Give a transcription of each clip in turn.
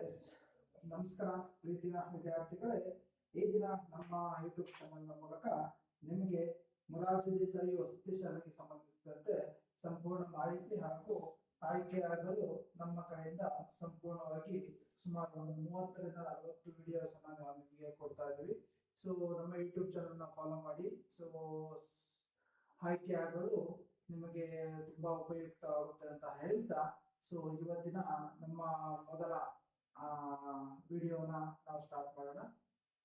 S ನಮಸ್ಕಾರ ಪ್ರೀತಿಯ ವಿದ್ಯಾರ್ಥಿಗಳೇ. ಈ ದಿನ ನಮ್ಮ ಯೂಟ್ಯೂಬ್ ಚಾನೆಲ್ನ ಮೂಲಕ ನಿಮಗೆ ಮೊರಾರ್ಜಿ ದೇಸಾಯಿ ವಸತಿ ಶಾಲೆಗೆ ಸಂಬಂಧಿಸಿದಂತೆ ಸಂಪೂರ್ಣ ಮಾಹಿತಿ ಹಾಗೂ ಆಯ್ಕೆಯಾಗಲು ನಮ್ಮ ಕಡೆಯಿಂದ ಸಂಪೂರ್ಣವಾಗಿ ಸುಮಾರು ಒಂದು 30ರಿಂದ 40 ವಿಡಿಯೋಸ್ ನಾವು ನಿಮಗೆ ಕೊಡ್ತಾ ಇದ್ದೀವಿ. ಸೊ ನಮ್ಮ ಯೂಟ್ಯೂಬ್ ಚಾನೆಲ್ನ ಫಾಲೋ ಮಾಡಿ. ಸೊ ಆಯ್ಕೆಯಾಗಲು ನಿಮಗೆ ತುಂಬಾ ಉಪಯುಕ್ತ ಆಗುತ್ತೆ ಅಂತ ಹೇಳ್ತಾ, ಸೊ ಇವತ್ತಿನ ನಮ್ಮ ಮೊದಲ ವಿಡಿಯೋನ ನಾವು ಸ್ಟಾರ್ಟ್ ಮಾಡೋಣ.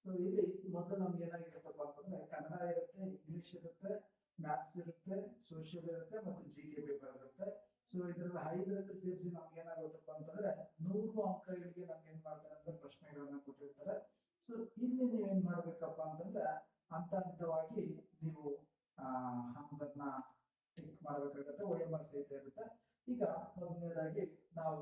ಸೊ ಇಲ್ಲಿ ಮೊದಲು ನಮ್ಗೆ ಏನಾಗಿರುತ್ತಪ್ಪ ಅಂತಂದ್ರೆ ಕನ್ನಡ ಇರುತ್ತೆ, ಇಂಗ್ಲಿಷ್ ಇರುತ್ತೆ, ಮ್ಯಾಥ್ಸ್ ಇರುತ್ತೆ, ಸೋಷಿಯಲ್ ಇರುತ್ತೆ ಮತ್ತೆ GK ಪೇಪರ್ ಇರುತ್ತೆ. ಸೊ ಇದರಲ್ಲಿ 5ರಲ್ಲಿ ಸೇರಿಸಿ ನಮ್ಗೆ ಏನಾಗುತ್ತಪ್ಪ ಅಂತಂದ್ರೆ 100 ಅಂಕಗಳಿಗೆ ನಮ್ಗೆ ಏನ್ ಮಾಡ್ತಾರೆ ಅಂದ್ರೆ ಪ್ರಶ್ನೆಗಳನ್ನ ಕೊಟ್ಟಿರ್ತಾರೆ. ಸೊ ಇಲ್ಲಿ ನೀವೇನ್ ಮಾಡ್ಬೇಕಪ್ಪ ಅಂತಂದ್ರೆ ಹಂತವಾಗಿ ನೀವು ಆನ್ಸರ್ನ ಟಿಕ್ ಮಾಡಬೇಕಾಗುತ್ತೆ. OMR ಸಹಿತ ಇರುತ್ತೆ. ಈಗ ಮೊದಲನೇದಾಗಿ ನಾವು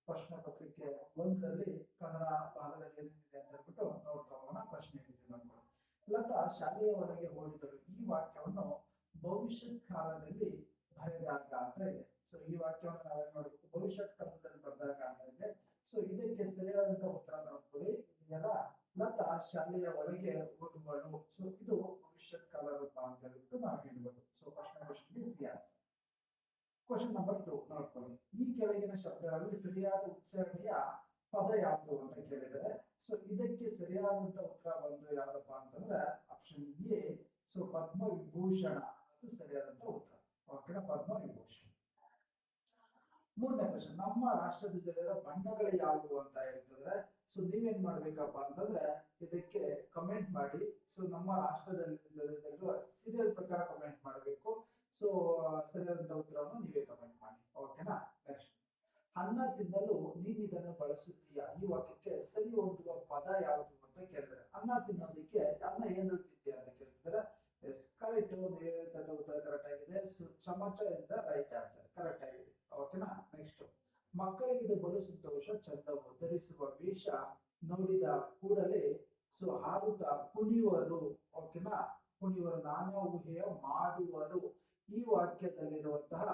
ಪ್ರಶ್ನೆ ಪತ್ರಿಕೆ 1ರಲ್ಲಿ ಕನ್ನಡ ಭಾಗದಲ್ಲಿ ಏನೇನಿದೆ ಅಂತ ಹೇಳ್ಬಿಟ್ಟು ನೋಡ್ತಾ ಹೋಗೋಣ. ಪ್ರಶ್ನೆ ಏನಿದೆ ನೋಡ್ಕೊಳ್ಳಿ. ಲತಾ ಶಾಲೆಯ ಒಳಗೆ ಹೋಗಿದಳು. ಈ ವಾಕ್ಯವನ್ನು ಭವಿಷ್ಯತ್ ಕಾಲದಲ್ಲಿ ಬರೆದಾಗ ಅಂತ ಇದೆ. ಸೊ ಈ ವಾಕ್ಯವನ್ನು ನಾವೇನ್ ಮಾಡಬೇಕು, ಭವಿಷ್ಯತ್ ಕಾಲದಲ್ಲಿ ಬರೆದಾಗ ಅಂತ ಇದೆ. ಸೊ ಇದಕ್ಕೆ ಸರಿಯಾದಂತ ಉತ್ತರ ನೋಡ್ಕೊಳ್ಳಿ. ಇದೆಲ್ಲ ಲತಾ ಶಾಲೆಯ ಒಳಗೆ ಓದುವಳು. ಸೊ ಇದು ಭವಿಷ್ಯತ್ ಕಾಲ ರೂಪ ಅಂತ ಹೇಳ್ಬಿಟ್ಟು ನಾವು ಹೇಳ್ಬೋದು. ಸೊ ಪ್ರಶ್ನೆ ಸಿ ಆನ್ಸರ್. ಕ್ವಶನ್ ನಂಬರ್ 2 ನೋಡ್ಕೊಳ್ಳಿ. ಈ ಕೆಳಗಿನ ಶಬ್ದಗಳಲ್ಲಿ ಸರಿಯಾದ ಉಚ್ಚಾರಣೆಯ ಪದ ಯಾವುದು ಅಂತ ಕೇಳಿದರೆ, ಸೊ ಇದಕ್ಕೆ ಸರಿಯಾದಂತ ಉತ್ತರ ಬಂದು ಯಾವ್ದಪ್ಪ ಅಂತಂದ್ರೆ ಆಪ್ಷನ್ ಎ. ಸೊ ಪದ್ಮವಿಭೂಷಣ ಅದು ಸರಿಯಾದಂತ ಉತ್ತರ. ಓಕೆನಾ, ಪದ್ಮವಿಭೂಷಣ. 3ನೇ ಕ್ವಶನ್, ನಮ್ಮ ರಾಷ್ಟ್ರಧ್ವಜದ ಬಣ್ಣಗಳು ಯಾವುವು ಅಂತ ಹೇಳ್ತಿದ್ರೆ, ಸೊ ನೀವೇನ್ ಮಾಡ್ಬೇಕಪ್ಪ ಅಂತಂದ್ರೆ ಇದಕ್ಕೆ ಕಮೆಂಟ್ ಮಾಡಿ. ಸೊ ನಮ್ಮ ರಾಷ್ಟ್ರದಲ್ಲಿರುವ ಸೀರಿಯಲ್ ಪ್ರಕಾರ ಕಮೆಂಟ್ ಮಾಡಬೇಕು. ಸೊ ಸರಿಯಾದಂತ ಉತ್ತರವನ್ನು ನೀವೇ ಕಮೆಂಟ್ ಮಾಡಿ. ಓಕೆನಾ. ನೆಕ್ಸ್ಟ್, ಅನ್ನ ತಿನ್ನಲು ನೀನು ಇದನ್ನು ಬಳಸುತ್ತೀಯಾ. ಈ ವಾಕ್ಯಕ್ಕೆ ಸರಿ ಹೊಂದುವ ಪದ ಯಾವುದು ಅಂತ ಕೇಳಿದ್ರೆ, ಅನ್ನ ತಿನ್ನೋದಕ್ಕೆ ಅನ್ನ ಏನ್ ಹೇಳ್ತಿದ್ಯಾ ಅಂತ ಕೇಳ್ತಿದ್ದಾರೆ. ಎಸ್ ಕರೆಕ್ಟ್, ಉತ್ತರ ಕರೆಕ್ಟ್ ಆಗಿದೆ. ಸೊ ಚಮಚ is the right answer, correct ಆಗಿದೆ. ಓಕೆನಾ. ನೆಕ್ಸ್ಟ್, ಮಕ್ಕಳಿಗೆ ಇದು ಬಲು ಸಂತೋಷ ಚಂದವು ಧರಿಸುವ ವೇಷ ನೋಡಿದ ಕೂಡಲೇ ಸೊ ಹಾರುತ್ತಾ ಕುಣಿಯುವರು. ಓಕೆನಾ, ಕುಣಿಯುವರು, ನಾನಾ ಊಹೆಯ ಮಾಡುವರು. ಈ ವಾಕ್ಯದಲ್ಲಿರುವಂತಹ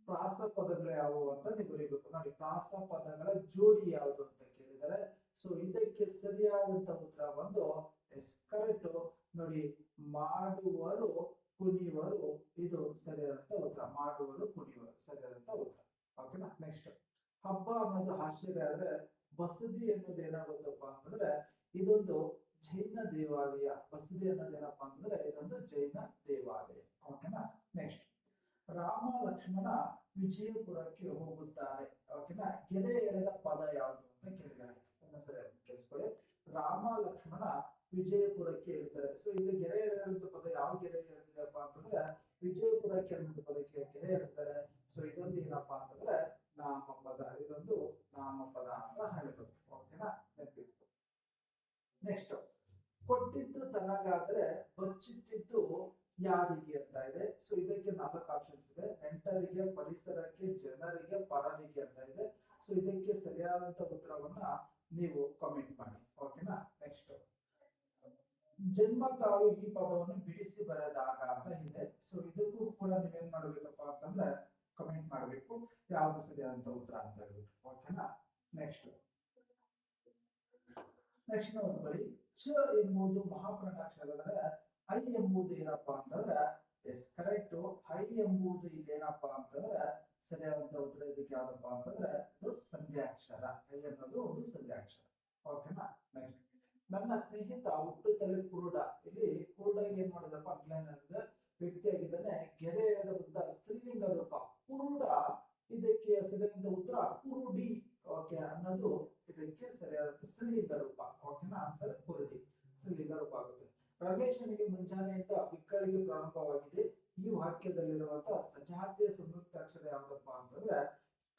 ಪ್ರಾಸ ಪದಗಳು ಯಾವುವು ಅಂತ ನೀವು ಬರೀಬೇಕು. ನೋಡಿ, ಪ್ರಾಸ ಪದಗಳ ಜೋಡಿ ಯಾವುದು ಅಂತ ಕೇಳಿದರೆ, ಸೊ ಇದಕ್ಕೆ ಸರಿಯಾದಂತ ಉತ್ತರ ಬಂದು ಎಸ್ ಕರೆಕ್ಟ್. ನೋಡಿ, ಮಾಡುವರು ಕುಣಿಯುವರು, ಇದು ಸರಿಯಾದಂತ ಉತ್ತರ. ಮಾಡುವರು ಕುಣಿಯುವರು ಸರಿಯಾದಂತ ಉತ್ತರ. ಓಕೆನಾ. ನೆಕ್ಸ್ಟ್, ಹಬ್ಬ ಅನ್ನೋದು ಆಶ್ಚರ್ಯ ಆದ್ರೆ ಬಸದಿ ಅನ್ನೋದು ಏನಾಗುತ್ತಪ್ಪ ಅಂತಂದ್ರೆ ಇದೊಂದು ಜೈನ ದೇವಾಲಯ. ಬಸದಿ ಅನ್ನೋದು ಏನಪ್ಪಾ ಅಂತಂದ್ರೆ ಇದೊಂದು ಜೈನ ದೇವಾಲಯ. ಓಕೆನಾ. ನೆಕ್ಸ್ಟ್, ರಾಮ ಲಕ್ಷ್ಮಣ ವಿಜಯಪುರಕ್ಕೆ ಹೋಗುತ್ತಾರೆ. ಓಕೆನಾ, ಗೆರೆ ಎಳೆದ ಪದ ಯಾವುದು ಅಂತ ಕೇಳಿದ್ದಾರೆ. ಸರಿ ಕೇಳಿಸ್ಕೊಳ್ಳಿ. ರಾಮ ಲಕ್ಷ್ಮಣ ವಿಜಯಪುರಕ್ಕೆ ಹೇಳ್ತಾರೆ. ಸೊ ಇಲ್ಲಿ ಗೆರೆ ಎಳೆದಂತ ಪದ ಯಾವ ಗೆರೆ ಎಳೆದಿದೆಪ್ಪ ಅಂತಂದ್ರೆ ವಿಜಯಪುರಕ್ಕೆ ಅನ್ನೋದು ಪದಕ್ಕೆ ಗೆರೆ ಎಳೆದಿದ್ದಾರೆ. ಸೊ ಇದೊಂದು ಏನಪ್ಪಾ ಅಂತಂದ್ರೆ ನಾಮಪದ. ಇದೊಂದು ನಾಮಪದ ಅಂತ ಹೇಳ್ಬೋದು. ಓಕೆನಾ, ನೆನಪಿಟ್ಟು. ನೆಕ್ಸ್ಟ್, ಕೊಟ್ಟಿದ್ದು ತನಗಾದ್ರೆ ಬಚ್ಚಿಟ್ಟಿದ್ದು ಯಾರಿಗೆ ಅಂತ ಇದೆ. ಸೊ ಇದಕ್ಕೆ 4 ಆಪ್ಷನ್ಸ್ ಇದೆ. ನೆಂಟರಿಗೆ, ಪರಿಸರಕ್ಕೆ, ಜನರಿಗೆ, ಪರರಿಗೆ ಅಂತ ಇದೆ. ಸೊ ಇದಕ್ಕೆ ಸರಿಯಾದಂತ ಉತ್ತರವನ್ನ ನೀವು ಕಮೆಂಟ್ ಮಾಡಿ. ಓಕೆನಾ. ನೆಕ್ಸ್ಟ್, ಜನ್ಮ ತಾಳು ಈ ಪದವನ್ನು ಬಿಡಿಸಿ ಬರೆದಾಗ ಅಂತ ಇದೆ. ಸೊ ಇದಕ್ಕೂ ಕೂಡ ನೀವೇನ್ ಮಾಡ್ಬೇಕಪ್ಪ ಅಂತಂದ್ರೆ ಕಮೆಂಟ್ ಮಾಡಬೇಕು ಯಾವ್ದು ಸರಿಯಾದಂತ ಉತ್ತರ ಅಂತ ಹೇಳ್ಬಿಟ್ಟು. ಓಕೆನಾ. ನೆಕ್ಸ್ಟ್ ನೋಡ್ಕೊಳ್ಳಿ. ಚ ಎಂಬುದು ಮಹಾಪ್ರಾಣಾಕ್ಷರ. ಐ ಎಂಬುದು ಏನಪ್ಪಾ ಅಂತಂದ್ರೆ ಎಸ್ ಕರೆಕ್ಟ್. ಐ ಎಂಬುದು ಇಲ್ಲಿ ಏನಪ್ಪಾ ಅಂತಂದ್ರೆ ಸರಿಯಾದಂತ ಉತ್ತರ ಇದಕ್ಕೆ ಯಾವ್ದಪ್ಪ ಅಂತಂದ್ರೆ ಇದು ಸಂಧ್ಯಾಕ್ಷರ. ಐ ಅನ್ನೋದು ಒಂದು ಸಂಧ್ಯಾಕ್ಷರ. ಓಕೆನಾ. ನೆಕ್ಸ್ಟ್, ನನ್ನ ಸ್ನೇಹಿತ ಹುಟ್ಟುತ್ತಲೇ ಕುರುಡ. ಇಲ್ಲಿ ಕುರುಡಗೆ ಏನ್ ಮಾಡಿದ್ರಪ್ಪ ಅಂಕ್ಲೈನ್ ಅಂದ್ರೆ ವ್ಯಕ್ತಿ ಆಗಿದ್ದಾನೆ. ಗೆರೆ ಎಳೆದ ಬದ್ದ ಸ್ತ್ರೀಲಿಂಗ ರೂಪ ಕುರುಡ. ಇದಕ್ಕೆ ಸರಿಯಾದಂತ ಉತ್ತರ ಕುರುಡಿ. ಓಕೆ, ಅನ್ನೋದು ಇದಕ್ಕೆ ಸರಿಯಾದ ಸ್ತ್ರೀಲಿಂಗ ರೂಪ. ಓಕೆನಾ, ಆನ್ಸರ್ ಕುರುಡಿ ಸ್ತ್ರೀಲಿಂಗ ರೂಪ ಆಗುತ್ತೆ. ರಮೇಶನಿಗೆ ಮುಂಜಾನೆಯಿಂದ ಬಿಕ್ಕಳಿಗೆ ಪ್ರಾರಂಭವಾಗಿದೆ. ಈ ವಾಕ್ಯದಲ್ಲಿರುವಂತಹ ಸಜಾತಿಯ ಸಂಯುಕ್ತಾಕ್ಷರ ಯಾವ್ದಪ್ಪ ಅಂತಂದ್ರೆ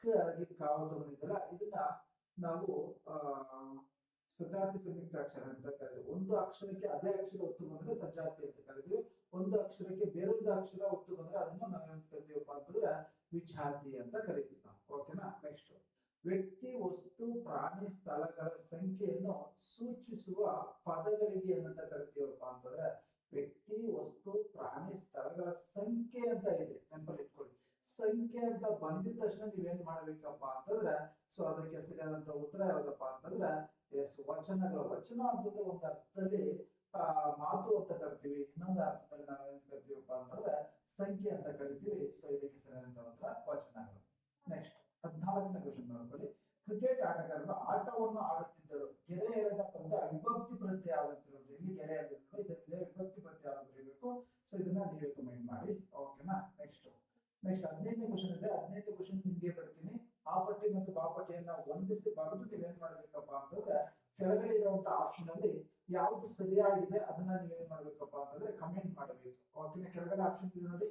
ಕ ಆಗಿ ಕಾವು ತಗೊಂಡಿದ್ದಲ್ಲ, ಇದನ್ನ ನಾವು ಸಜಾತಿ ಸಂಯುಕ್ತಾಕ್ಷರ ಅಂತ ಕರೀತೀವಿ. ಒಂದು ಅಕ್ಷರಕ್ಕೆ ಅದೇ ಅಕ್ಷರ ಒತ್ತು ಬಂದ್ರೆ ಸಜಾತಿ ಅಂತ ಕರಿತೀವಿ. ಒಂದು ಅಕ್ಷರಕ್ಕೆ ಬೇರೊಂದು ಅಕ್ಷರ ಒತ್ತು ಬಂದ್ರೆ ಅದನ್ನ ನಾವೇನಂತ ಕರಿತೀವಪ್ಪ ಅಂತಂದ್ರೆ ವಿಜಾತಿ ಅಂತ ಕರಿತೀವಿ ನಾವು. ಓಕೆನಾ. ನೆಕ್ಸ್ಟ್, ವ್ಯಕ್ತಿ, ವಸ್ತು, ಪ್ರಾಣಿ, ಸ್ಥಳಗಳ ಸಂಖ್ಯೆಯನ್ನು ಸೂಚಿಸುವ ಪದಗಳಿಗೆ ಏನಂತ ಕರಿತೀವಪ್ಪ ಅಂತಂದ್ರೆ ವ್ಯಕ್ತಿ, ವಸ್ತು, ಪ್ರಾಣಿ, ಸ್ಥಳಗಳ ಸಂಖ್ಯೆ ಅಂತ ಇದೆ. ನೆನಪಲ್ಲಿ ಇಟ್ಕೊಳ್ಳಿ. ಸ ಸಂಖ್ಯೆ ಅಂತ ಬಂದಿದ ತಕ್ಷಣ ನೀವೇನ್ ಮಾಡ್ಬೇಕಪ್ಪ ಅಂತಂದ್ರೆ ಸೊ ಅದಕ್ಕೆ ಸರಿಯಾದಂತ ಉತ್ತರ ಯಾವ್ದಪ್ಪ ಅಂತಂದ್ರೆ ಎಸ್ ವಚನಗಳು. ವಚನ ಅಂತಂದ್ರೆ ಒಂದು ಅರ್ಥದಲ್ಲಿ ಮಾತು ಅಂತ ಕರಿತೀವಿ, ಇನ್ನೊಂದು ಅರ್ಥದಲ್ಲಿ ನಾವು ಏನ್ ಕರಿತೀವಪ್ಪ ಅಂತಂದ್ರೆ ಸಂಖ್ಯೆ ಅಂತ ಕರಿತೀವಿ. ಸೊ ಇದಕ್ಕೆ ಸರಿಯಾದಂತ ಉತ್ತರ ವಚನಗಳು. ನೆಕ್ಸ್ಟ್ 14ನೇ ಕ್ವಶನ್ ನೋಡ್ಕೊಳ್ಳಿ. ಕ್ರಿಕೆಟ್ ಆಟಗಾರರು ಆಟವನ್ನು ಆಡುತ್ತಿದ್ದರು, ಗೆರೆ ಎಳೆದ ಪದ ವಿಭಕ್ತಿ ಪ್ರತ್ಯಯ ಯಾವ್ದಂತಿರೋದು. ಇಲ್ಲಿ ಗೆರೆ ಎಳೆದಿದ್ರು, ಇದರಿಂದ ವಿಭಕ್ತಿ ಪ್ರತ್ಯಯ ಯಾವ್ದು ಬರೀಬೇಕು. ಸೊ ಇದನ್ನ ನೀವೇ ಕಮೆಂಟ್ ಮಾಡಿ. ಓಕೆನಾ. ನೆಕ್ಸ್ಟ್ 15ನೇ ಕ್ವಶನ್ ಇದೆ. 15ನೇ ಕ್ವಶನ್ ನಿಮ್ಗೆ ಬಿಡ್ತೀನಿ. ಆ ಪಟ್ಟಿ ಮತ್ತು ಬಾ ಪಟ್ಟಿಯನ್ನ ಹೊಂದಿಸಿ ಬರೆದು ನೀವೇನ್ ಮಾಡ್ಬೇಕಪ್ಪ ಅಂತಂದ್ರೆ ಕೆಳಗಡೆ ಇರುವಂತ ಆಪ್ಷನ್ ಅಲ್ಲಿ ಯಾವ್ದು ಸರಿಯಾಗಿದೆ ಅದನ್ನ ನೀವೇನ್ ಮಾಡ್ಬೇಕಪ್ಪ ಅಂತಂದ್ರೆ ಕಮೆಂಟ್ ಮಾಡಬೇಕು. ಓಕೆನಾ. ಕೆಳಗಡೆ ಆಪ್ಷನ್ ಇದೆ ನೋಡಿ.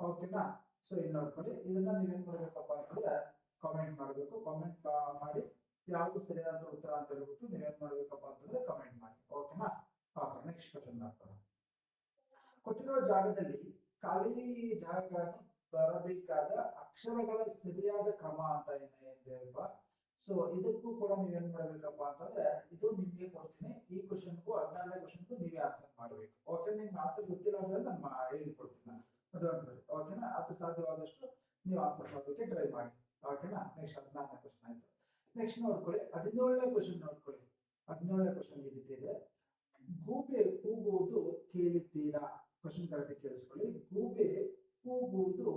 ಓಕೆನಾ. ಸೊ ಇಲ್ಲಿ ನೋಡ್ಕೊಳ್ಳಿ, ಇದನ್ನ ನೀವೇನ್ ಮಾಡ್ಬೇಕಪ್ಪ ಅಂತಂದ್ರೆ ಕಾಮೆಂಟ್ ಮಾಡಬೇಕು. ಕಾಮೆಂಟ್ ಮಾಡಿ ಯಾವ್ದು ಸರಿಯಾದ ಉತ್ತರ ಅಂತ ಹೇಳ್ಬಿಟ್ಟು ನೀವೇನ್ ಮಾಡ್ಬೇಕಪ್ಪ ಅಂತಂದ್ರೆ ಕಮೆಂಟ್ ಮಾಡಿ. ಓಕೆನಾ. ಓಕೆ. ನೆಕ್ಸ್ಟ್ ಕ್ವಶನ್ ಮಾಡ್ಕೊಳ್ಳೋಣ. ಕೊಟ್ಟಿರುವ ಜಾಗದಲ್ಲಿ ಖಾಲಿ ಜಾಗಗಳನ್ನು ಬರಬೇಕಾದ ಅಕ್ಷರಗಳ ಸರಿಯಾದ ಕ್ರಮ ಅಂತ ಏನಿದೆ. ಸೊ ಇದಕ್ಕೂ ಕೂಡ ನೀವೇನ್ ಮಾಡ್ಬೇಕಪ್ಪ ಅಂತಂದ್ರೆ ಇದು ನಿಮ್ಗೆ ಕೊಡ್ತೀನಿ. ಈ ಕ್ವಶನ್ಗೂ 14ನೇ ಕ್ವಶನ್ಗೂ ನೀವೇ ಆನ್ಸರ್ ಮಾಡ್ಬೇಕು. ಓಕೆ. ನಿಮ್ಗೆ ಆನ್ಸರ್ ಗೊತ್ತಿಲ್ಲ ಅಂದ್ರೆ ನಾನು ಹೇಳ್ಕೊಡ್ತೀನಿ ನಾನು. ಓಕೆನಾ. ಅದು ಸಾಧ್ಯವಾದಷ್ಟು ನೀವು ಆನ್ಸರ್ ಮಾಡೋದಕ್ಕೆ ಟ್ರೈ ಮಾಡಿ. ಓಕೆನಾ. ನೆಕ್ಸ್ಟ್ 14ನೇ ಕ್ವಶನ್ ಆಯ್ತು. ನೆಕ್ಸ್ಟ್ ನೋಡ್ಕೊಳ್ಳಿ 17ನೇ ಕ್ವಶನ್ ನೋಡ್ಕೊಳ್ಳಿ. 17ನೇ ಕ್ವಶನ್ ಈ ರೀತಿ ಇದೆ. ಗೂಬೆ ಕೂಗುವುದು ಕೇಳಿದ್ದೀರಾ? ಕ್ವಶನ್ ಕರೆಕ್ಟ್ ಕೇಳಿಸ್ಕೊಳ್ಳಿ. ಗೂಬೆ ಕೂಗುವುದು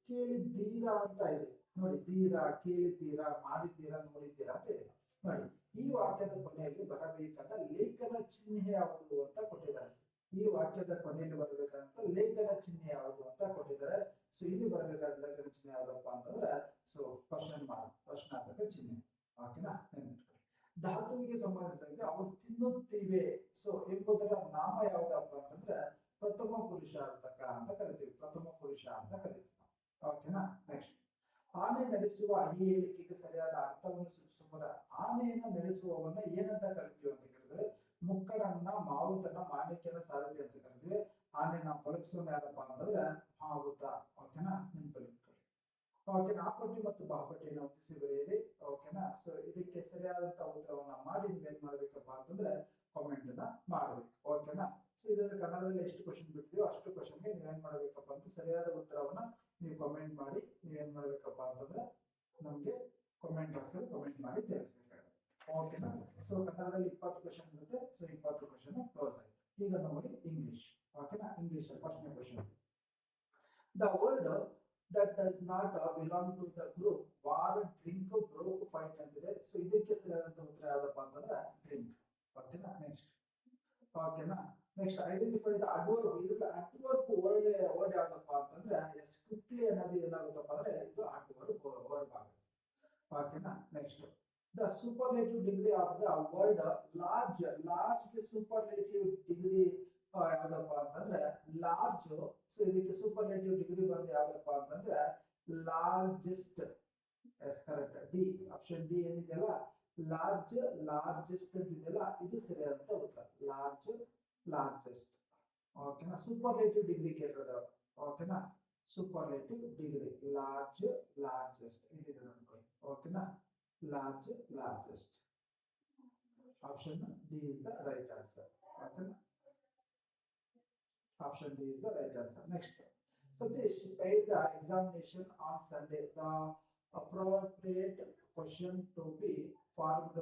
ಕೇಳಿದ್ದೀರಾ ಅಂತ ಇದೆ ನೋಡಿ. ತೀರಾ, ಕೇಳಿದ್ದೀರಾ, ಮಾಡಿದ್ದೀರಾ, ನೋಡಿದ್ದೀರಾ ಅಂತ ಇದೆ ನೋಡಿ. ಈ ವಾಕ್ಯದ ಕೊನೆಯಲ್ಲಿ ಬರಬೇಕಾದ ಲೇಖನ ಚಿಹ್ನೆ ಯಾವುದು ಅಂತ ಕೊಟ್ಟಿದ್ದಾರೆ. ಈ ವಾಕ್ಯದ ಕೊನೆಯಲ್ಲಿ ಬರಬೇಕಂತ ಲೇಖನ ಚಿಹ್ನೆ ಯಾವುದು ಅಂತ ಕೊಟ್ಟಿದ್ದಾರೆ. ಸೊ ಇಲ್ಲಿ ಬರಬೇಕಾದ ಲೇಖನ ಚಿಹ್ನೆ ಯಾವ್ದಪ್ಪ ಅಂತಂದ್ರೆ ಸೊ ಕ್ವಶನ್ ಮಾರ್ಕ್, ಪ್ರಶ್ನಾರ್ಥಕ ಚಿಹ್ನೆ. ಓಕೆನಾ. ಧಾತುವಿಗೆ ಸಂಬಂಧಿಸಿದಂತೆ ಅವು ತಿನ್ನುತ್ತಿವೆ ಸೊ ಎಂಬುದರ ನಾಮ ಯಾವ್ದಪ್ಪ ಅಂತಂದ್ರೆ ಪ್ರಥಮ ಪುರುಷಾರ್ಥಕ ಅಂತ ಕರಿತೀವಿ. ಪ್ರಥಮ ಪುರುಷ ಅಂತ ಕರಿತೀವಿ. ಓಕೆನಾ. ನೆಕ್ಸ್ಟ್ ಆನೆ ನಡೆಸುವ ಈ ಹೇಳಿಕೆಗೆ ಸರಿಯಾದ ಅರ್ಥವನ್ನು ಸೂಚಿಸುವ ಆನೆಯನ್ನ ನಡೆಸುವವನ್ನ ಏನಂತ ಕರಿತೀವಿ ಅಂತ ಕೇಳಿದ್ರೆ ಮುಕ್ಕಡನ್ನ, ಮಾವುತನ, ಮಾಣಿಕ್ಯನ, ಸಾರಥಿ ಅಂತ ಕರಿತೀವಿ. ಆನೆನ ಬಳಸೋಣ ಯಾರಪ್ಪ ಅಂತಂದ್ರೆ ಮಾವುತ. ಓಕೆನಾ. ನೆನಪಲ್ಲಿ. ಓಕೆನಾ. ಆ ಪಟ್ಟಿ ಮತ್ತು ಬಾ ಪಟ್ಟಿಯನ್ನು ಹೊಂದಿಸಿ ಬರೆಯಿರಿ. ಓಕೆನಾ. ಸೊ ಇದಕ್ಕೆ ಸರಿಯಾದಂತ ಉತ್ತರವನ್ನ ಮಾಡಿ ನೀವೇನ್ ಮಾಡ್ಬೇಕಪ್ಪ ಅಂತಂದ್ರೆ ಕಾಮೆಂಟ್ ಅನ್ನ ಮಾಡ್ಬೇಕು. ಓಕೆನಾ. ಸೊ ಇದರಲ್ಲಿ ಕನ್ನಡದಲ್ಲಿ ಎಷ್ಟು ಕ್ವಶನ್ ಬಿಟ್ಟಿದೆಯೋ ಅಷ್ಟು ಕ್ವಶನ್ಗೆ ನೀವೇನ್ ಮಾಡ್ಬೇಕಪ್ಪ ಅಂತ ಸರಿಯಾದ ಉತ್ತರವನ್ನ ನೀವು ಕಮೆಂಟ್ ಮಾಡಿ ನೀವೇನ್ ಮಾಡ್ಬೇಕಪ್ಪ ಅಂತಂದ್ರೆ ನಮ್ಗೆ ಕಮೆಂಟ್ ಬಾಕ್ಸ್ ಅಲ್ಲಿ ಕಮೆಂಟ್ ಮಾಡಿ ತಿಳಿಸ್ಬೇಕಾಗುತ್ತೆ. ಓಕೆನಾ. ಸೊ ಕನ್ನಡದಲ್ಲಿ 20 ಕ್ವಶನ್ ಇರುತ್ತೆ. ಸೊ 20 ಕ್ವಶನ್ ಕ್ಲೋಸ್ ಆಯ್ತು. ಈಗ ನೋಡಿ ಇಂಗ್ಲಿಷ್. ಓಕೆನಾ. ಇಂಗ್ಲಿಷ್ ಫಸ್ಟ್ನೇ question. The word that does not belong to the group war, drink, broke, fight ಅಂತಿದೆ. ಸೊ ಇದಕ್ಕೆ ಸರಿಯಾದಂತ ಉತ್ತರ ಯಾವ್ದಪ್ಪ ಅಂತಂದ್ರೆ ಡ್ರಿಂಕ್. ಓಕೆನಾ. ನೆಕ್ಸ್ಟ್. ಓಕೆನಾ. Next identify the adverb. ಇದ್ರಲ್ಲಿ ಅಡ್ವರ್ಬ್ ವರ್ಡ್ ಯಾವ್ದಪ್ಪ ಅಂತಂದ್ರೆ ಎಸ್ ಕ್ವಿಕ್ಲಿ ಅನ್ನೋದು ಏನಾಗುತ್ತಪ್ಪ ಅಂದ್ರೆ ಇದು ಅಡ್ವರ್ಬ್ ವರ್ಬ್ ಆಗುತ್ತೆ. ಓಕೆನಾ. Next the superlative degree of the word large. Large ಗೆ ಸೂಪರ್ಲೇಟಿವ್ ಡಿಗ್ರಿ ಯಾವ್ದಪ್ಪ ಅಂತಂದ್ರೆ ಲಾರ್ಜ್. ಸೊ ಇದಕ್ಕೆ ಸೂಪರ್ಲೇಟಿವ್ ಡಿಗ್ರಿ ಬಂದು ಯಾವ್ದಪ್ಪ ಅಂತಂದ್ರೆ largest. Yes correct. D option D ಏನಿದೆಯಲ್ಲ ಲಾರ್ಜ್, ಲಾರ್ಜೆಸ್ಟ್ ಅಂತಿದೆಯಲ್ಲ ಇದು ಸರಿಯಾದಂತ ಉತ್ತರ. Large, largest. ಓಕೆನಾ. ಸೂಪರ್ಲೇಟಿವ್ ಡಿಗ್ರಿ ಕೇಳಿದ್ರು. ಓಕೆನಾ. ಸೂಪರ್ಲೇಟಿವ್ ಡಿಗ್ರಿ ಲಾರ್ಜ್, ಲಾರ್ಜೆಸ್ಟ್ ಇದಿದೆ ನೋಡ್ಕೊಳ್ಳಿ. ಓಕೆನಾ. Large, largest. Option D is the right answer. ಓಕೆನಾ. Option D is the right answer. Next, Satish paid the examination on Sunday. The appropriate question to be formed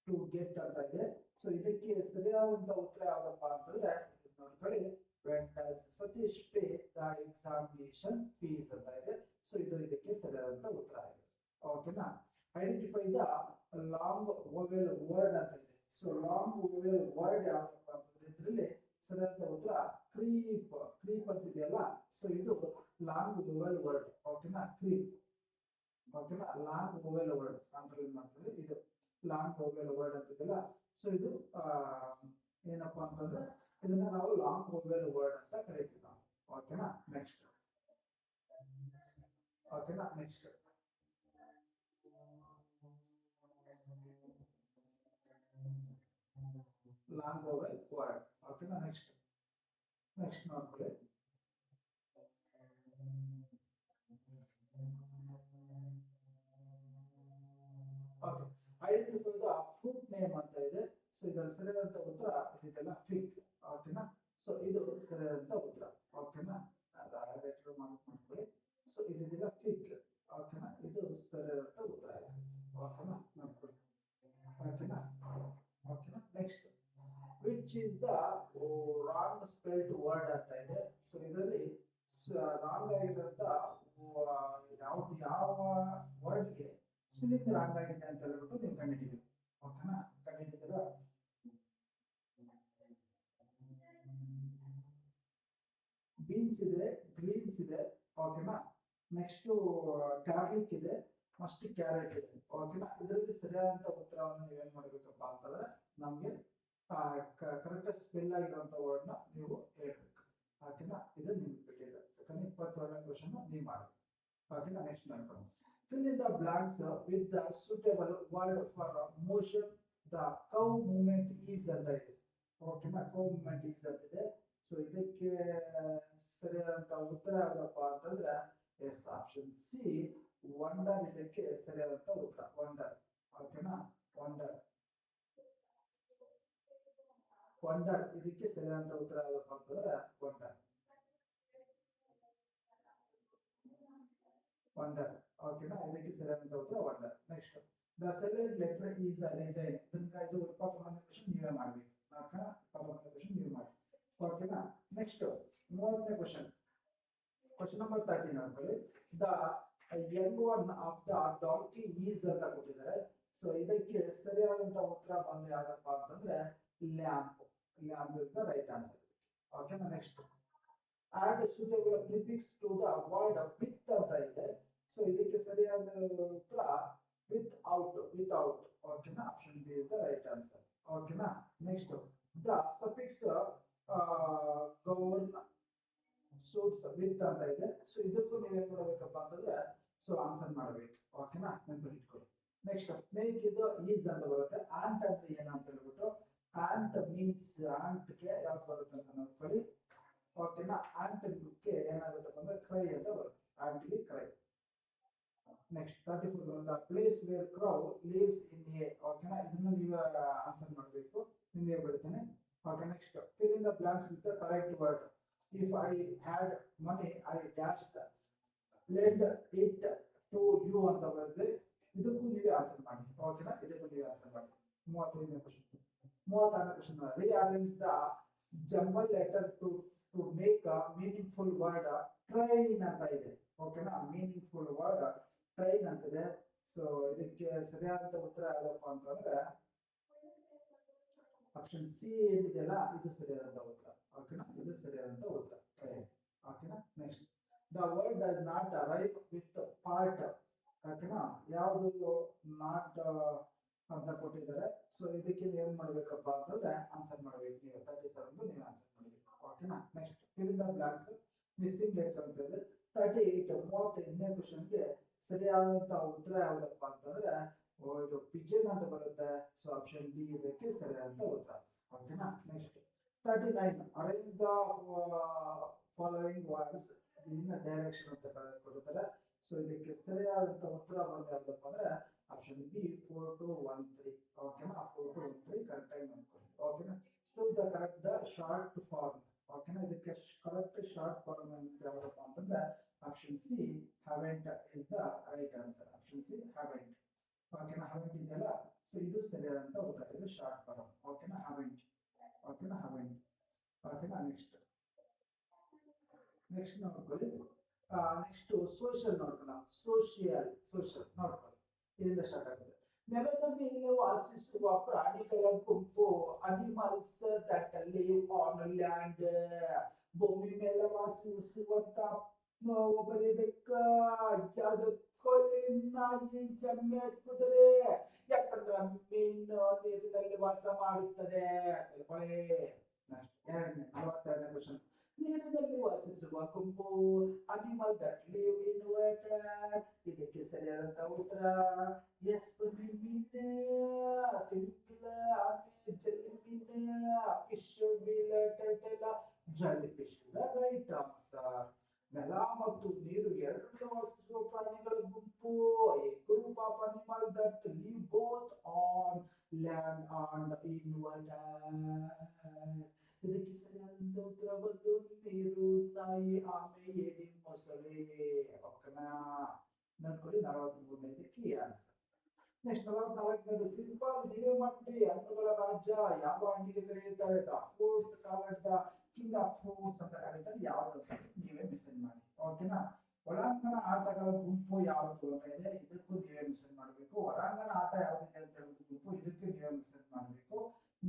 to get ಅಂತ ಇದೆ. So ಇದಕ್ಕೆ ಸರಿಯಾದಂತ ಉತ್ತರ ಯಾವ್ದಪ್ಪ ಅಂತಂದ್ರೆ ನೋಡ್ಕೊಳ್ಳಿ. when does Satish pay the examination fees ಅಂತ ಇದೆ. ಸೊ ಇದು ಇದಕ್ಕೆ ಸರಿಯಾದಂತ ಉತ್ತರ ಆಗಿದೆ. ಓಕೆನಾ. Identify the long vowel word ಅಂತ ಇದೆ. ಸೊ ಲಾಂಗ್ ವೊವೆಲ್ ವರ್ಡ್ ಯಾವ್ದಪ್ಪ ಅಂತಂದ್ರೆ ಇದರಲ್ಲಿ ಸರಿಯಾದ ಉತ್ತರ ಕ್ರೀಪ್. ಕ್ರೀಪ್ ಅಂತಿದೆಯಲ್ಲ ಸೊ ಇದು ಲಾಂಗ್ ವೊವೆಲ್ ವರ್ಡ್. ಓಕೆನಾ. ಕ್ರೀಪ್. ಓಕೆನಾ. ಲಾಂಗ್ ವೊವೆಲ್ ವರ್ಡ್ ಅಂಡರ್ಲೈನ್ ಮಾಡ್ತಿದ್ರೆ ಇದು ಲಾಂಗ್ ವೊವೆಲ್ ವರ್ಡ್ ಅಂತಿದೆಯಲ್ಲ ಸೊ ಇದು ಏನಪ್ಪಾ ಅಂತಂದ್ರೆ ಇದನ್ನ ನಾವು ಲಾಂಗ್ ವೊವೆಲ್ ವರ್ಡ್ ಅಂತ ಕರಿತೀವಿ ನಾವು. ಓಕೆನಾ. ನೆಕ್ಸ್ಟ್. ಓಕೆನಾ. Next long vowel word. ಓಕೆನಾ. ನೆಕ್ಸ್ಟ್. ನೆಕ್ಸ್ಟ್ ನೋಡ್ಕೊಳ್ಳಿ. Okay. Identify the fruit name ಅಂತ ಇದೆ. ಸೊ ಇದರ ಸರಿಯಾದಂತ ಉತ್ತರ ಇದೆಲ್ಲ ಫಿಗ್. ಓಕೆನಾ. ಸೊ ಇದು ಸರಿಯಾದಂತ ಉತ್ತರ. ಓಕೆನಾ. ಲೆಟರ್ ಮಾರ್ಕ್ ಮಾಡ್ಕೊಳ್ಳಿ. ಸೊ ಇದೆಲ್ಲ fig. Which is the wrong spelled word ಅಂತ ಇದೆ. ಸೊ ಇದರಲ್ಲಿ ರಾಂಗ್ ಆಗಿರುವಂತ ಯಾವ್ದು ಯಾವ ವರ್ಡ್ಗೆ ಸ್ಪೆಲ್ಲಿಂಗ್ ರಾಂಗ್ ಆಗಿದೆ ಅಂತ ಹೇಳ್ಬಿಟ್ಟು ನೀವು ಕಂಡುಹಿಡಿಬೇಕು. ಓಕೆನಾ, ಕಂಡುಹಿಡಿತೀರಾ? ಬೀನ್ಸ್ ಇದೆ, ಗ್ರೀನ್ಸ್ ಇದೆ. ಓಕೆನಾ, ನೆಕ್ಸ್ಟ್ ಗಾರ್ಲಿಕ್ ಇದೆ, ಫಸ್ಟ್ ಕ್ಯಾರೆಟ್ ಇದೆ. ಓಕೆನಾ, ಇದರಲ್ಲಿ ಸರಿಯಾದಂತ ಉತ್ತರವನ್ನು ನೀವೇನ್ ಮಾಡ್ಬೇಕಪ್ಪ ಅಂತಂದ್ರೆ ನಮ್ಗೆ ಕರೆಕ್ಟ್ ಸ್ಪೆಲ್ ಆಗಿರುವಂತ ವರ್ಡ್ ನ ನೀವು ಹೇಳ್ಬೇಕು. ಓಕೆನಾ, ಇದು ನಿಮ್ಗೆ ಬಿಟ್ಟಿದೆ. ಯಾಕಂದ್ರೆ 22ನೇ ಕ್ವಶನ್ ನೀವು ಮಾಡಿ. ಓಕೆನಾ, ನೆಕ್ಸ್ಟ್ ನೋಡ್ಕೊಳ್ಳಿ. Fill in the blanks with the suitable word for motion. The cow movement is ಅಂತ ಇದೆ. ಓಕೆನಾ, cow movement is ಅಂತಿದೆ. ಸೊ ಇದಕ್ಕೆ ಸರಿಯಾದಂತ ಉತ್ತರ ಯಾವ್ದಪ್ಪ ಅಂತಂದ್ರೆ ಎಸ್, ಆಪ್ಷನ್ ಸಿ ವಂಡರ್ ಇದಕ್ಕೆ ಸರಿಯಾದಂತ ಉತ್ತರ, ವಂಡರ್. ಓಕೆನಾ, ವಂಡರ್, ವಂಡರ್ ಇದಕ್ಕೆ ಸರಿಯಾದಂತ ಉತ್ತರ ಯಾವ್ದಪ್ಪ ಅಂತಂದ್ರೆ ವಂಡರ್, ವಂಡರ್. ಓಕೆನಾ, ಇದಕ್ಕೆ ಸರಿಯಾದಂತ ಉತ್ತರ wonder. Next, the select letter is a design. ಇದು 21ನೇ ಕ್ವಶನ್ ನೀವೇ ಮಾಡಬೇಕು. ಓಕೆನಾ, 21ನೇ ಕ್ವಶನ್ ನೀವು ಮಾಡಿ. ಓಕೆನಾ, ನೆಕ್ಸ್ಟ್ 30ನೇ ಕ್ವಶನ್, ಕ್ವಶನ್ ನಂಬರ್ 13 ನೋಡ್ಕೊಳ್ಳಿ. The Young one of the donkey is ಅಂತ ಕೊಟ್ಟಿದ್ದಾರೆ. ಸೊ ಇದಕ್ಕೆ ಸರಿಯಾದಂತ ಉತ್ತರ ಬಂದು ಯಾವ್ದಪ್ಪ ಅಂತಂದ್ರೆ lamp. Lamp is the right answer. ಓಕೆನಾ, next add suitable prefix to the word with ಅಂತ ಇದೆ. ಸೊ ಇದಕ್ಕೆ ಸರಿಯಾದ ಉತ್ತರ without, without. ಓಕೆನಾ, option B is the right answer. ಓಕೆನಾ, next the suffix govern suits with ಅಂತ ಇದೆ. ಸೊ ಇದಕ್ಕೂ ನೀವೇನ್ ಮಾಡಬೇಕಪ್ಪ ಅಂತಂದ್ರೆ ಸೊ ಆನ್ಸರ್ ಮಾಡಬೇಕು. ಓಕೆನಾ, ನೆನಪಲ್ಲಿ ಇಟ್ಕೊಳ್ಳಿ. ನೆಕ್ಸ್ಟ್ ಸ್ನೇಕ್ ಇದು ಈಸ್ ಅಂತ ಬರುತ್ತೆ. ಆಂಟ್ ಅಂದ್ರೆ ಏನು ಅಂತ ಹೇಳ್ಬಿಟ್ಟು, ಆಂಟ್ ಮೀನ್ಸ್ ಆಂಟ್ಗೆ ಯಾವ್ದು ಬರುತ್ತೆ ಅಂತ ನೋಡ್ಕೊಳ್ಳಿ. ಓಕೆನಾ, ಆಂಟ್ಗೆ ಏನಾಗುತ್ತೆ ಅಂದ್ರೆ ಕ್ರೈ ಅಂತ ಬರುತ್ತೆ. ಆಂಟ್ಗೆ cry. Next 34 the place where crow lives in a. ಓಕೆನಾ, ಇದನ್ನ ನೀವು ಆನ್ಸರ್ ಮಾಡಬೇಕು. ನಿಮಗೆ ಬಿಡ್ತೇನೆ. Okay, next fill in the blanks with the correct word. If I had money I dash lend it to you ಅಂತ ಬರುತ್ತೆ. ಇದಕ್ಕೂ ನೀವೇ ಆನ್ಸರ್ ಮಾಡಿ. ಓಕೆನಾ, ಇದಕ್ಕೂ ನೀವೇ ಆನ್ಸರ್ ಮಾಡಿ. 35ನೇ ಕ್ವಶನ್, 36ನೇ question, rearrange the jumble letter to make a meaningful word train ಅಂತ ಇದೆ. ಓಕೆನಾ, ಮೀನಿಂಗ್ಫುಲ್ ವರ್ಡ್ ಟ್ರೈನ್ ಅಂತಿದೆ. ಸೊ ಇದಕ್ಕೆ ಸರಿಯಾದ ಉತ್ತರ ಯಾವ್ದಪ್ಪ ಅಂತಂದ್ರೆ ಆಪ್ಷನ್ ಸಿ ಏನಿದೆಯಲ್ಲ ಇದು ಸರಿಯಾದಂತ ಉತ್ತರ. ಓಕೆನಾ, ಇದು ಸರಿಯಾದಂತ ಉತ್ತರ, ಟ್ರೈನ್. ಓಕೆನಾ, next the word does not rhyme with part. ಓಕೆನಾ, ಯಾವುದು ನಾಟ್ ಅಂತ ಕೊಟ್ಟಿದ್ದಾರೆ. ಸೊ ಇದಕ್ಕೆ ನೀವು ಏನ್ ಮಾಡ್ಬೇಕಪ್ಪ ಅಂತಂದ್ರೆ ಆನ್ಸರ್ ಮಾಡಬೇಕು. ನೀವು 37 ನೀವು ಆನ್ಸರ್ ಮಾಡಬೇಕು. ಓಕೆನಾ, next fill in the blanks missing letter ಅಂತ ಇದೆ. 38 35ನೇ ಕ್ವಶನ್ಗೆ ಸರಿಯಾದಂತ ಉತ್ತರ ಯಾವ್ದಪ್ಪ ಅಂತಂದ್ರೆ ಇದು ಪಿಜನ್ ಅಂತ ಬರುತ್ತೆ. ಸೊ ಆಪ್ಷನ್ ಡಿ ಇದಕ್ಕೆ ಸರಿಯಾದಂತ ಉತ್ತರ. ಓಕೆನಾ, next 39 arrange the following words in direction ಅಂತ ಕೊಡುತ್ತಾರೆ. ಸೊ ಇದಕ್ಕೆ ಸರಿಯಾದಂತ ಉತ್ತರ ಬಂದು ಯಾವ್ದಪ್ಪ ಅಂದ್ರೆ ಆಪ್ಷನ್ ಬಿ 4 to 1 3. ಓಕೆನಾ, 4 to 1 3 ಕರೆಕ್ಟ್ ಆಗಿ ನೋಡ್ಕೊಳ್ಳಿ. ಓಕೆನಾ, so the correct the short form. ಓಕೆನಾ, ಇದಕ್ಕೆ ಕರೆಕ್ಟ್ ಶಾರ್ಟ್ ಫಾರ್ಮ್ ಅಂತ ಯಾವ್ದಪ್ಪ ಅಂತಂದ್ರೆ option C haven't is the right answer. Option C haven't. ಓಕೆನಾ, haven't ಇದೆಯಲ್ಲ, ಸೊ ಇದು ಸರಿಯಾದಂತ ಉತ್ತರ. ಇದು ಶಾರ್ಟ್ ಫಾರ್ಮ್. ಓಕೆನಾ, haven't. ಓಕೆನಾ, haven't. ಓಕೆನಾ, ನೆಕ್ಸ್ಟ್ ನೋಡ್ಕೊಳ್ಳಿ. ನೆಕ್ಸ್ಟ್ ಸೋಷಿಯಲ್ ನೋಡ್ಕೊಳ್ಳೋಣ. ಸೋಷಿಯಲ್ ನೋಡ್ಕೊಳ್ಳಿ. ಇದರಿಂದ ಸ್ಟಾರ್ಟ್ ಆಗುತ್ತೆ. ನೆಲದ ಮೇಲೆ ವಾಸಿಸುವ ಪ್ರಾಣಿಗಳ ಗುಂಪು animals that live on land. ಭೂಮಿ ಮೇಲೆ ವಾಸಿಸುವಂತ ಒಬ್ಬರೇ ಬೆಕ್ಕ, ಯಾವ್ದು ಕೋಳಿ, ನಾಯಿ, ಎಮ್ಮೆ, ಕುದುರೆ. ಯಾಕಂದ್ರೆ ಮೀನು ನೀರಿನಲ್ಲಿ ವಾಸ ಮಾಡುತ್ತದೆ. ತಿಳ್ಕೊಳ್ಳಿ. 42ನೇ ಕ್ವಶನ್, ನೀರಿನಲ್ಲಿ ವಾಸಿಸುವ ಗುಂಪು animal that live in water. ಇದಕ್ಕೆ ಸರಿಯಾದಂತ ಉತ್ತರ ಎಸ್ ಮೀನೆ, ತಿಮಿಂಗಿಲ, ಆಮೆ, ಜಲ್ಲಿ ಮೀನೆ, fish, whale, turtle, jellyfish the right answer. ನೆಲ ಮತ್ತು ನೀರು ಎರಡರಲ್ಲಿ ವಾಸಿಸುವ ಪ್ರಾಣಿಗಳ ಗುಂಪು a group of animal that live both on land and in water. ಇದಕ್ಕೆ ಸರಿಯಾದಂತ ಉತ್ತರ ಬಂದು ನೀರು, ನಾಯಿ, ಆಮೆ, ಏಡಿ, ಮೊಸಳೆ. ಓಕೆನಾ, ನೋಡ್ಕೊಳ್ಳಿ. 43ನೇ ಇದಕ್ಕೆ ಆನ್ಸರ್. ನೆಕ್ಸ್ಟ್ 44ನೇದು ಸಿಂಪಲ್ ನೀವೇ ಮಾಡ್ಬಿಡಿ. ಹಣ್ಣುಗಳ ರಾಜ್ಯ ಯಾವ ಹಣ್ಣಿಗೆ ಕರೆಯುತ್ತಾರೆ? The fruit called the king of fruits ಅಂತ ಕರೀತಾರೆ. ಯಾವ್ದು ಅಂತ ನೀವೇ ಮೆಸೇಜ್ ಮಾಡಿ. ಓಕೆನಾ? ಒಳಾಂಗಣ ಆಟಗಳ ಗುಂಪು ಯಾವುದು ಅಂತ ಇದೆ, ಇದಕ್ಕೂ ನೀವೇ ಮೆಸೇಜ್ ಮಾಡಬೇಕು. ಹೊರಾಂಗಣ ಆಟ ಯಾವ್ದಿದೆ ಅಂತ ಹೇಳೋದು ಗುಂಪು, ಇದಕ್ಕೆ ನೀವೇ ಮೆಸೇಜ್ ಮಾಡಬೇಕು.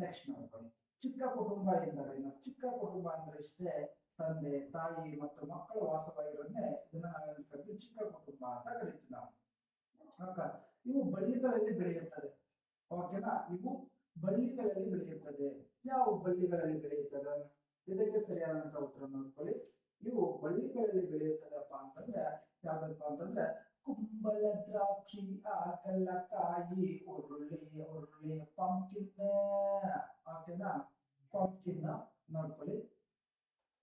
ನೆಕ್ಸ್ಟ್ ನೋಡ್ಕೊಳ್ಳಿ, ಚಿಕ್ಕ ಕುಟುಂಬ ಎಂದರೇನು? ಚಿಕ್ಕ ಕುಟುಂಬ ಅಂದ್ರೆ ಇಷ್ಟೇ, ತಂದೆ ತಾಯಿ ಮತ್ತು ಮಕ್ಕಳು ವಾಸವಾಗಿರೋದೇ ಇದನ್ನ ನಾವೇನು ಕರಿತೀವಿ? ಚಿಕ್ಕ ಕುಟುಂಬ ಅಂತ ಕರಿತೀವಿ ನಾವು. ಹೌದಾ? ಇವು ಬಳ್ಳಿಗಳಲ್ಲಿ ಬೆಳೆಯುತ್ತದೆ. ಓಕೆನಾ? ಇವು ಬಳ್ಳಿಗಳಲ್ಲಿ ಬೆಳೆಯುತ್ತದೆ. ಯಾವ ಬಳ್ಳಿಗಳಲ್ಲಿ ಬೆಳೆಯುತ್ತದೆ? ಇದಕ್ಕೆ ಸರಿಯಾದಂತ ಉತ್ತರ ನೋಡ್ಕೊಳ್ಳಿ. ಇವು ಬಳ್ಳಿಗಳಲ್ಲಿ ಬೆಳೆಯುತ್ತದಪ್ಪ ಅಂತಂದ್ರೆ ಯಾವ್ದಪ್ಪ ಅಂತಂದ್ರೆ ಕುಂಬಳ, ದ್ರಾಕ್ಷಿ, ಹಾಗಲಕಾಯಿ, ಹುರುಳಿ, ಪಂಪ್ಕಿನ್. ಓಕೆನಾ? ಪಂಪ್ಕಿನ್ ನೋಡ್ಕೊಳ್ಳಿ.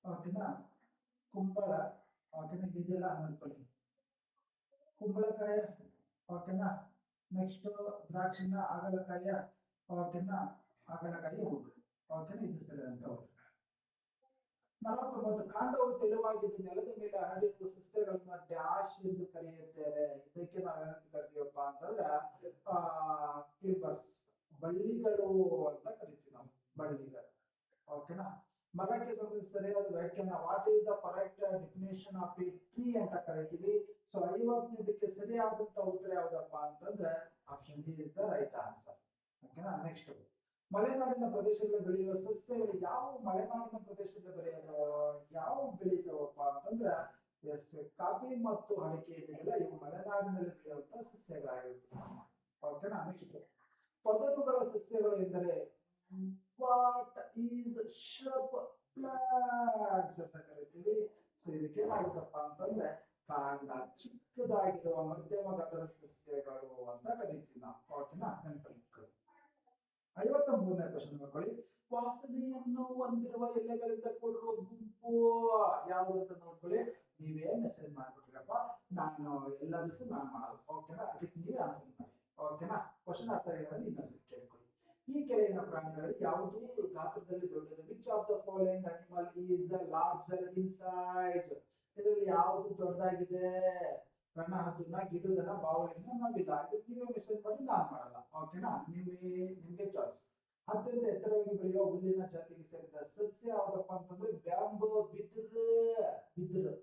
ಓಕೆನಾ? ಕುಂಬಳ. ಓಕೆನಾ? ಇದೆಲ್ಲ ನೋಡ್ಕೊಳ್ಳಿ. ಕುಂಬಳಕಾಯ. ಓಕೆನಾ? ನೆಕ್ಸ್ಟ್ ದ್ರಾಕ್ಷಿನ, ಹಾಗಲಕಾಯ. ಓಕೆನಾ? ಹಾಗಲಕಾಯಿ, ಹುರುಳಿ. ಓಕೆನಾ? ಇದು ಸರಿಯಾದಂತ ಉತ್ತರ. 49 ಕಾಂಡವು ತೆಳುವಾಗಿದ್ದು ನೆಲದ ಮೇಲೆ ಹರಡಿರುವ ಸಸ್ಯಗಳನ್ನ ಡ್ಯಾಶ್ ಎಂದು ಕರೆಯುತ್ತೇವೆ. ಇದಕ್ಕೆ ನಾವೇನಂತ ಕರಿತೀವಪ್ಪ ಅಂತಂದ್ರೆ ಕ್ಲಿಪರ್ಸ್, ಬಳ್ಳಿಗಳು ಅಂತ ಕರಿತೀವಿ ನಾವು. ಬಳ್ಳಿಗಳು. ಓಕೆನಾ? ಮರಕ್ಕೆ ಸಂಬಂಧಿಸಿದ ಸರಿಯಾದ ವ್ಯಾಖ್ಯಾನ. What is the correct definition of A tree ಅಂತ ಕರಿತೀವಿ. ಸೊ 50ನೇದಕ್ಕೆ ಸರಿಯಾದಂತ ಉತ್ತರ ಯಾವ್ದಪ್ಪ ಅಂತಂದ್ರೆ option D is the right answer. ಓಕೆನಾ? ನೆಕ್ಸ್ಟ್, ಮಲೆನಾಡಿನ ಪ್ರದೇಶದಲ್ಲಿ ಬೆಳೆಯುವ ಸಸ್ಯಗಳು ಯಾವ? ಮಲೆನಾಡಿನ ಪ್ರದೇಶದಲ್ಲಿ ಬೆಳೆಯೋದು ಯಾವ ಬೆಳೀತಾವಪ್ಪ ಅಂತಂದ್ರೆ ಎಸ್, ಕಾಫಿ ಮತ್ತು ಅಡಿಕೆ ಇದೆಯಲ್ಲ, ಇವು ಮಲೆನಾಡಿನಲ್ಲಿ ಬೆಳೆಯುವಂತ ಸಸ್ಯಗಳಾಗಿರ್ತವೆ. ಓಕೆನಾ? ನೆಕ್ಸ್ಟ್, ಪೊದರುಗಳ ಸಸ್ಯಗಳು ಎಂದರೆ ವಾಟ್ ಈಸ್ shrub plants ಅಂತ ಕರಿತೀವಿ. ಸೊ ಇದಕ್ಕೆ ಏನಾಗುತ್ತಪ್ಪ ಅಂತಂದ್ರೆ ಕಾಂಡ ಚಿಕ್ಕದಾಗಿರುವ ಮಧ್ಯಮ ಗಾತ್ರದ ಸಸ್ಯಗಳು ಅಂತ ಕರಿತೀವಿ ನಾವು. ಓಕೆನಾ? ನೆನಪಿಟ್ಕೊಳ್ಳಿ. 53ನೇ ಕ್ವಶನ್ ನೋಡ್ಕೊಳ್ಳಿ. ವಾಸನೆಯನ್ನು ಹೊಂದಿರುವ ಎಲೆಗಳಿಂದ ಕೂಡಿರುವ ಗುಂಪು ಯಾವುದು ಅಂತ ನೋಡ್ಕೊಳ್ಳಿ. ನೀವೇ ಮೆಸೇಜ್ ಮಾಡ್ಬಿಟ್ರಪ್ಪ, ನಾನು ಎಲ್ಲದಕ್ಕೂ ನಾನು ಮಾಡಲ್ಲ. ಓಕೆನಾ? ಅದಕ್ಕೆ ನೀವೇ ಆನ್ಸರ್ ಮಾಡಿ. ಓಕೆನಾ? ಕ್ವಶನ್ ಅರ್ಥ ಆಗಿರೋದ್ರೆ ಇನ್ನೊಂದ್ಸರಿ ಕೇಳ್ಕೊಳ್ಳಿ. ಈ ಕೆಳಗಿನ ಪ್ರಾಣಿಗಳಲ್ಲಿ ಯಾವುದು ಗಾತ್ರದಲ್ಲಿ ದೊಡ್ಡದು? Which of the following animal is larger in size? ಇದರಲ್ಲಿ ಯಾವುದು ದೊಡ್ಡದಾಗಿದೆ? ರಣಹದ್ದುನ, ಗಿಡುಗನ, ಬಾವಲಿನ, ನವಿಲ. ಇದಕ್ಕೆ ನೀವೇ ಮೆಸೇಜ್ ಮಾಡಿ, ನಾನು ಮಾಡಲ್ಲ. ಓಕೆನಾ? ನಿಮ್ಗೆ ಚಾಯ್ಸ್. ಅತ್ಯಂತ ಎತ್ತರವಾಗಿ ಬೆಳೆಯುವ ಹುಲ್ಲಿನ ಜಾತಿಗೆ ಸೇರಿದ ಸಸ್ಯ ಯಾವ್ದಪ್ಪ ಅಂತಂದ್ರೆ ಬ್ಯಾಂಬೋ, ಬಿದಿರು.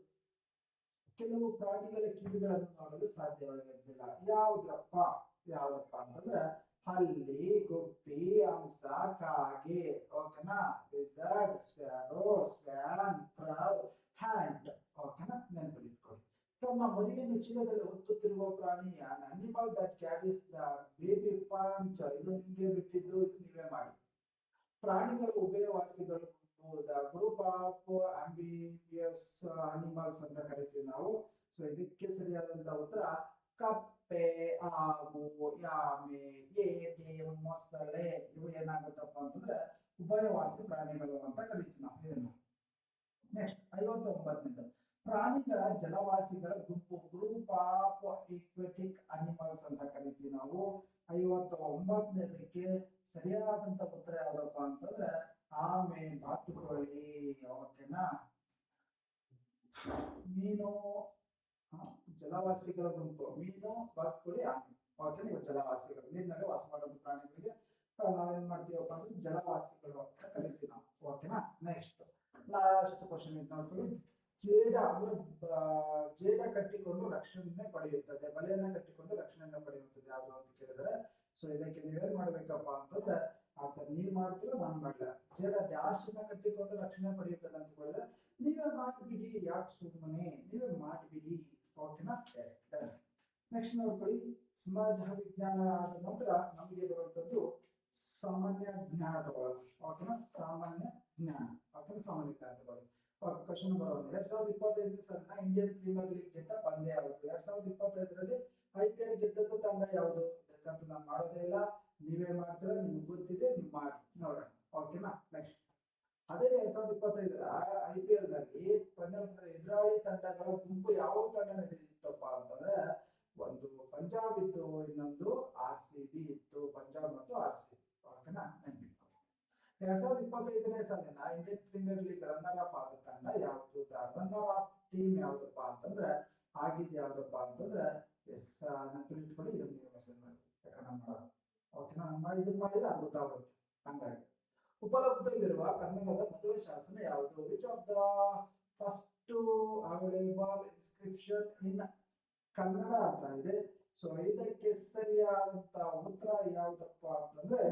ಕೆಲವು ಪ್ರಾಣಿಗಳ ಕಿವಿಗಳನ್ನು ನೋಡಲು ಸಾಧ್ಯವಾಗಿರುತ್ತಿಲ್ಲ. ಯಾವ್ದಪ್ಪ ಅಂತಂದ್ರೆ ಹಲ್ಲಿ, ಗುಬ್ಬಿ, ಹಂಸ, ಕಾಗೆ. ಓಕೆನಾ? ಲಿಜರ್ಡ್, ಸ್ಪ್ಯಾರೋ, ಸ್ವ್ಯಾನ್, ಕ್ರೌ, ಹ್ಯಾಂಟ್. ಓಕೆನಾ? ನೆನಪಿಟ್ಕೊಳ್ಳಿ. ತನ್ನ ಮರಿಯನ್ನು ಚೀಲದಲ್ಲಿ ಹೊತ್ತುತ್ತಿರುವ ಪ್ರಾಣಿ animal that carries the baby punch. ಇದು ನಿಮ್ಗೆ ಬಿಟ್ಟಿದ್ದು, ಇದು ನೀವೇ ಮಾಡಿ. ಪ್ರಾಣಿಗಳು ಉಭಯವಾಸಿಗಳು, ದ ಗ್ರೂಪ್ ಆಫ್ ಆಂಬಿಬಿಯಸ್ ಅನಿಮಲ್ಸ್ ಅಂತ ಕರಿತೀವಿ ನಾವು. ಸೊ ಇದಕ್ಕೆ ಸರಿಯಾದಂತ ಉತ್ತರ ಕಪ್ಪೆ, ಹಾವು, ಯಾಮೆ, ಏಡಿ, ಮೊಸಳೆ. ಇವು ಏನಾಗುತ್ತಪ್ಪ ಅಂತಂದ್ರೆ ಉಭಯವಾಸಿ ಪ್ರಾಣಿಗಳು ಅಂತ ಕರಿತೀವಿ ನಾವು ಇದನ್ನ. ನೆಕ್ಸ್ಟ್ 59ನೇದು, ಪ್ರಾಣಿಗಳ ಜಲವಾಸಿಗಳ ಗುಂಪು, ಗ್ರೂಪ್ ಆಫ್ ಇಕ್ವೆಟಿಕ್ ಅನಿಮಲ್ಸ್ ಅಂತ ಕರಿತೀವಿ ನಾವು. 59ನೇದಕ್ಕೆ ಸರಿಯಾದಂತ ಉತ್ತರ ಯಾವ್ದಪ್ಪ ಅಂತಂದ್ರೆ ಆಮೆ, ಬಾತುಕೋಳಿ. ಓಕೆನಾ? ಮೀನು, ಜಲವಾಸಿಗಳ ಗುಂಪು ಮೀನು, ಬಾತುಕೋಳಿ, ಆಮೆ. ಓಕೆನಾ? ಇವು ಜಲವಾಸಿಗಳು, ನೀರಿನಲ್ಲಿ ವಾಸ ಮಾಡುವ ಪ್ರಾಣಿಗಳಿಗೆ ನಾವೇನ್ ಮಾಡ್ತೀವಪ್ಪ ಅಂದ್ರೆ ಜಲವಾಸಿಗಳು ಅಂತ ಕರಿತೀವಿ ನಾವು. ಓಕೆನಾ? ನೆಕ್ಸ್ಟ್ ಲಾಸ್ಟ್ ಕ್ವಶನ್ ಇದು ನೋಡ್ಕೊಳ್ಳಿ. ಜೇಡ ಅಂದ್ರೆ ಜೇಡ ಕಟ್ಟಿಕೊಂಡು ರಕ್ಷಣೆ ಪಡೆಯುತ್ತದೆ. ಬಲೆಯನ್ನ ಕಟ್ಟಿಕೊಂಡು ರಕ್ಷಣೆಯನ್ನು ಪಡೆಯುತ್ತದೆ ಯಾವುದು ಅಂತ ಕೇಳಿದ್ರೆ, ಸೊ ಇದಕ್ಕೆ ನೀವೇನ್ ಮಾಡ್ಬೇಕಪ್ಪ ಅಂತಂದ್ರೆ ಆನ್ಸರ್ ನೀವ್ ಮಾಡ್ತೀರಾ, ನಾನು ಮಾಡ್ಲಾ. ಜೇಡ ಡ್ಯಾಶ್ ನ ಕಟ್ಟಿಕೊಂಡು ರಕ್ಷಣೆ ಪಡೆಯುತ್ತದೆ ಅಂತ ಹೇಳಿದ್ರೆ ನೀವೇ ಮಾಡಿಬಿಡಿ. ಯಾಕೆ ಸುಮ್ಮನೆ, ನೀವೇ ಮಾಡಿಬಿಡಿ. ಓಕೆನಾ? ನೆಕ್ಸ್ಟ್ ನೋಡ್ಕೊಳ್ಳಿ. ಸಮಾಜ ವಿಜ್ಞಾನ ಆದ ನಂತರ ನಮಗೆ ಬರುವಂತದ್ದು ಸಾಮಾನ್ಯ ಜ್ಞಾನ ತಗೊಳ್ಳೋದು. ಓಕೆನಾ? ಸಾಮಾನ್ಯ ಜ್ಞಾನ. ಓಕೆನಾ? ಸಾಮಾನ್ಯ ಜ್ಞಾನ ತಗೊಳ್ಳೋದು. Question number 1. 2025 ಸಾಲಿನ ಇಂಡಿಯನ್ ಪ್ರೀಮಿಯರ್ ಲೀಗ್ ಗೆದ್ದ ಪಂದ್ಯ ಯಾವುದು? 2025ರಲ್ಲಿ IPL ಗೆದ್ದಂತ ತಂಡ ಯಾವುದು? ಇದಕ್ಕಂತೂ ನಾನು ಮಾಡೋದೇ ಇಲ್ಲ, ನೀವೇ ಮಾಡ್ತೀರಾ, ನಿಮ್ಗೆ ಗೊತ್ತಿದೆ, ನೀವು ಮಾಡಿ ನೋಡೋಣ. ಓಕೆನಾ? ನೆಕ್ಸ್ಟ್, ಅದೇ 2025ರ IPL ನಲ್ಲಿ ಎದುರಾಳಿ ತಂಡಗಳ ಗುಂಪು ಯಾವ ತಂಡ ನಡೆದಿತ್ತಪ್ಪ ಅಂತಂದ್ರೆ ಒಂದು ಪಂಜಾಬ್ ಇತ್ತು, ಇನ್ನೊಂದು RCB ಇತ್ತು. ಪಂಜಾಬ್ ಮತ್ತು RCB. ಓಕೆನಾ? ನೆನಪಿಟ್ಕೊಳ್ಳಿ. 2025ನೇ ಸಾಲಿನ Indian Premier League runner up ಆದ ತಂಡ ಯಾವುದು? ರನ್ನರ್ ಅಪ್ ಟೀಮ್ ಯಾವ್ದಪ್ಪ ಅಂತಂದ್ರೆ ಆಗಿದ್ದು ಯಾವ್ದಪ್ಪ ಅಂತಂದ್ರೆ ಎಸ್, ನೆನಪಿಟ್ಕೊಳ್ಳಿ, ಇದನ್ನು ಮೆಸೇಜ್ ಮಾಡಿ. ಯಾಕಂದ್ರೆ ಮಾಡೋದು ಓಕೆನಾ ಮಾಡಿ ಇದನ್ನ ಮಾಡಿದ್ರೆ ಅದು ಗೊತ್ತಾಗುತ್ತೆ ಹಂಗಾಗಿ ಉಪಲಬ್ಧವಿರುವ ಕನ್ನಡದ ಮೊದಲ ಶಾಸನ ಯಾವುದು which of the first available inscription in Kannada ಅಂತ ಇದೆ ಸೊ ಇದಕ್ಕೆ ಸರಿಯಾದಂತ ಉತ್ತರ ಯಾವ್ದಪ್ಪ ಅಂತಂದ್ರೆ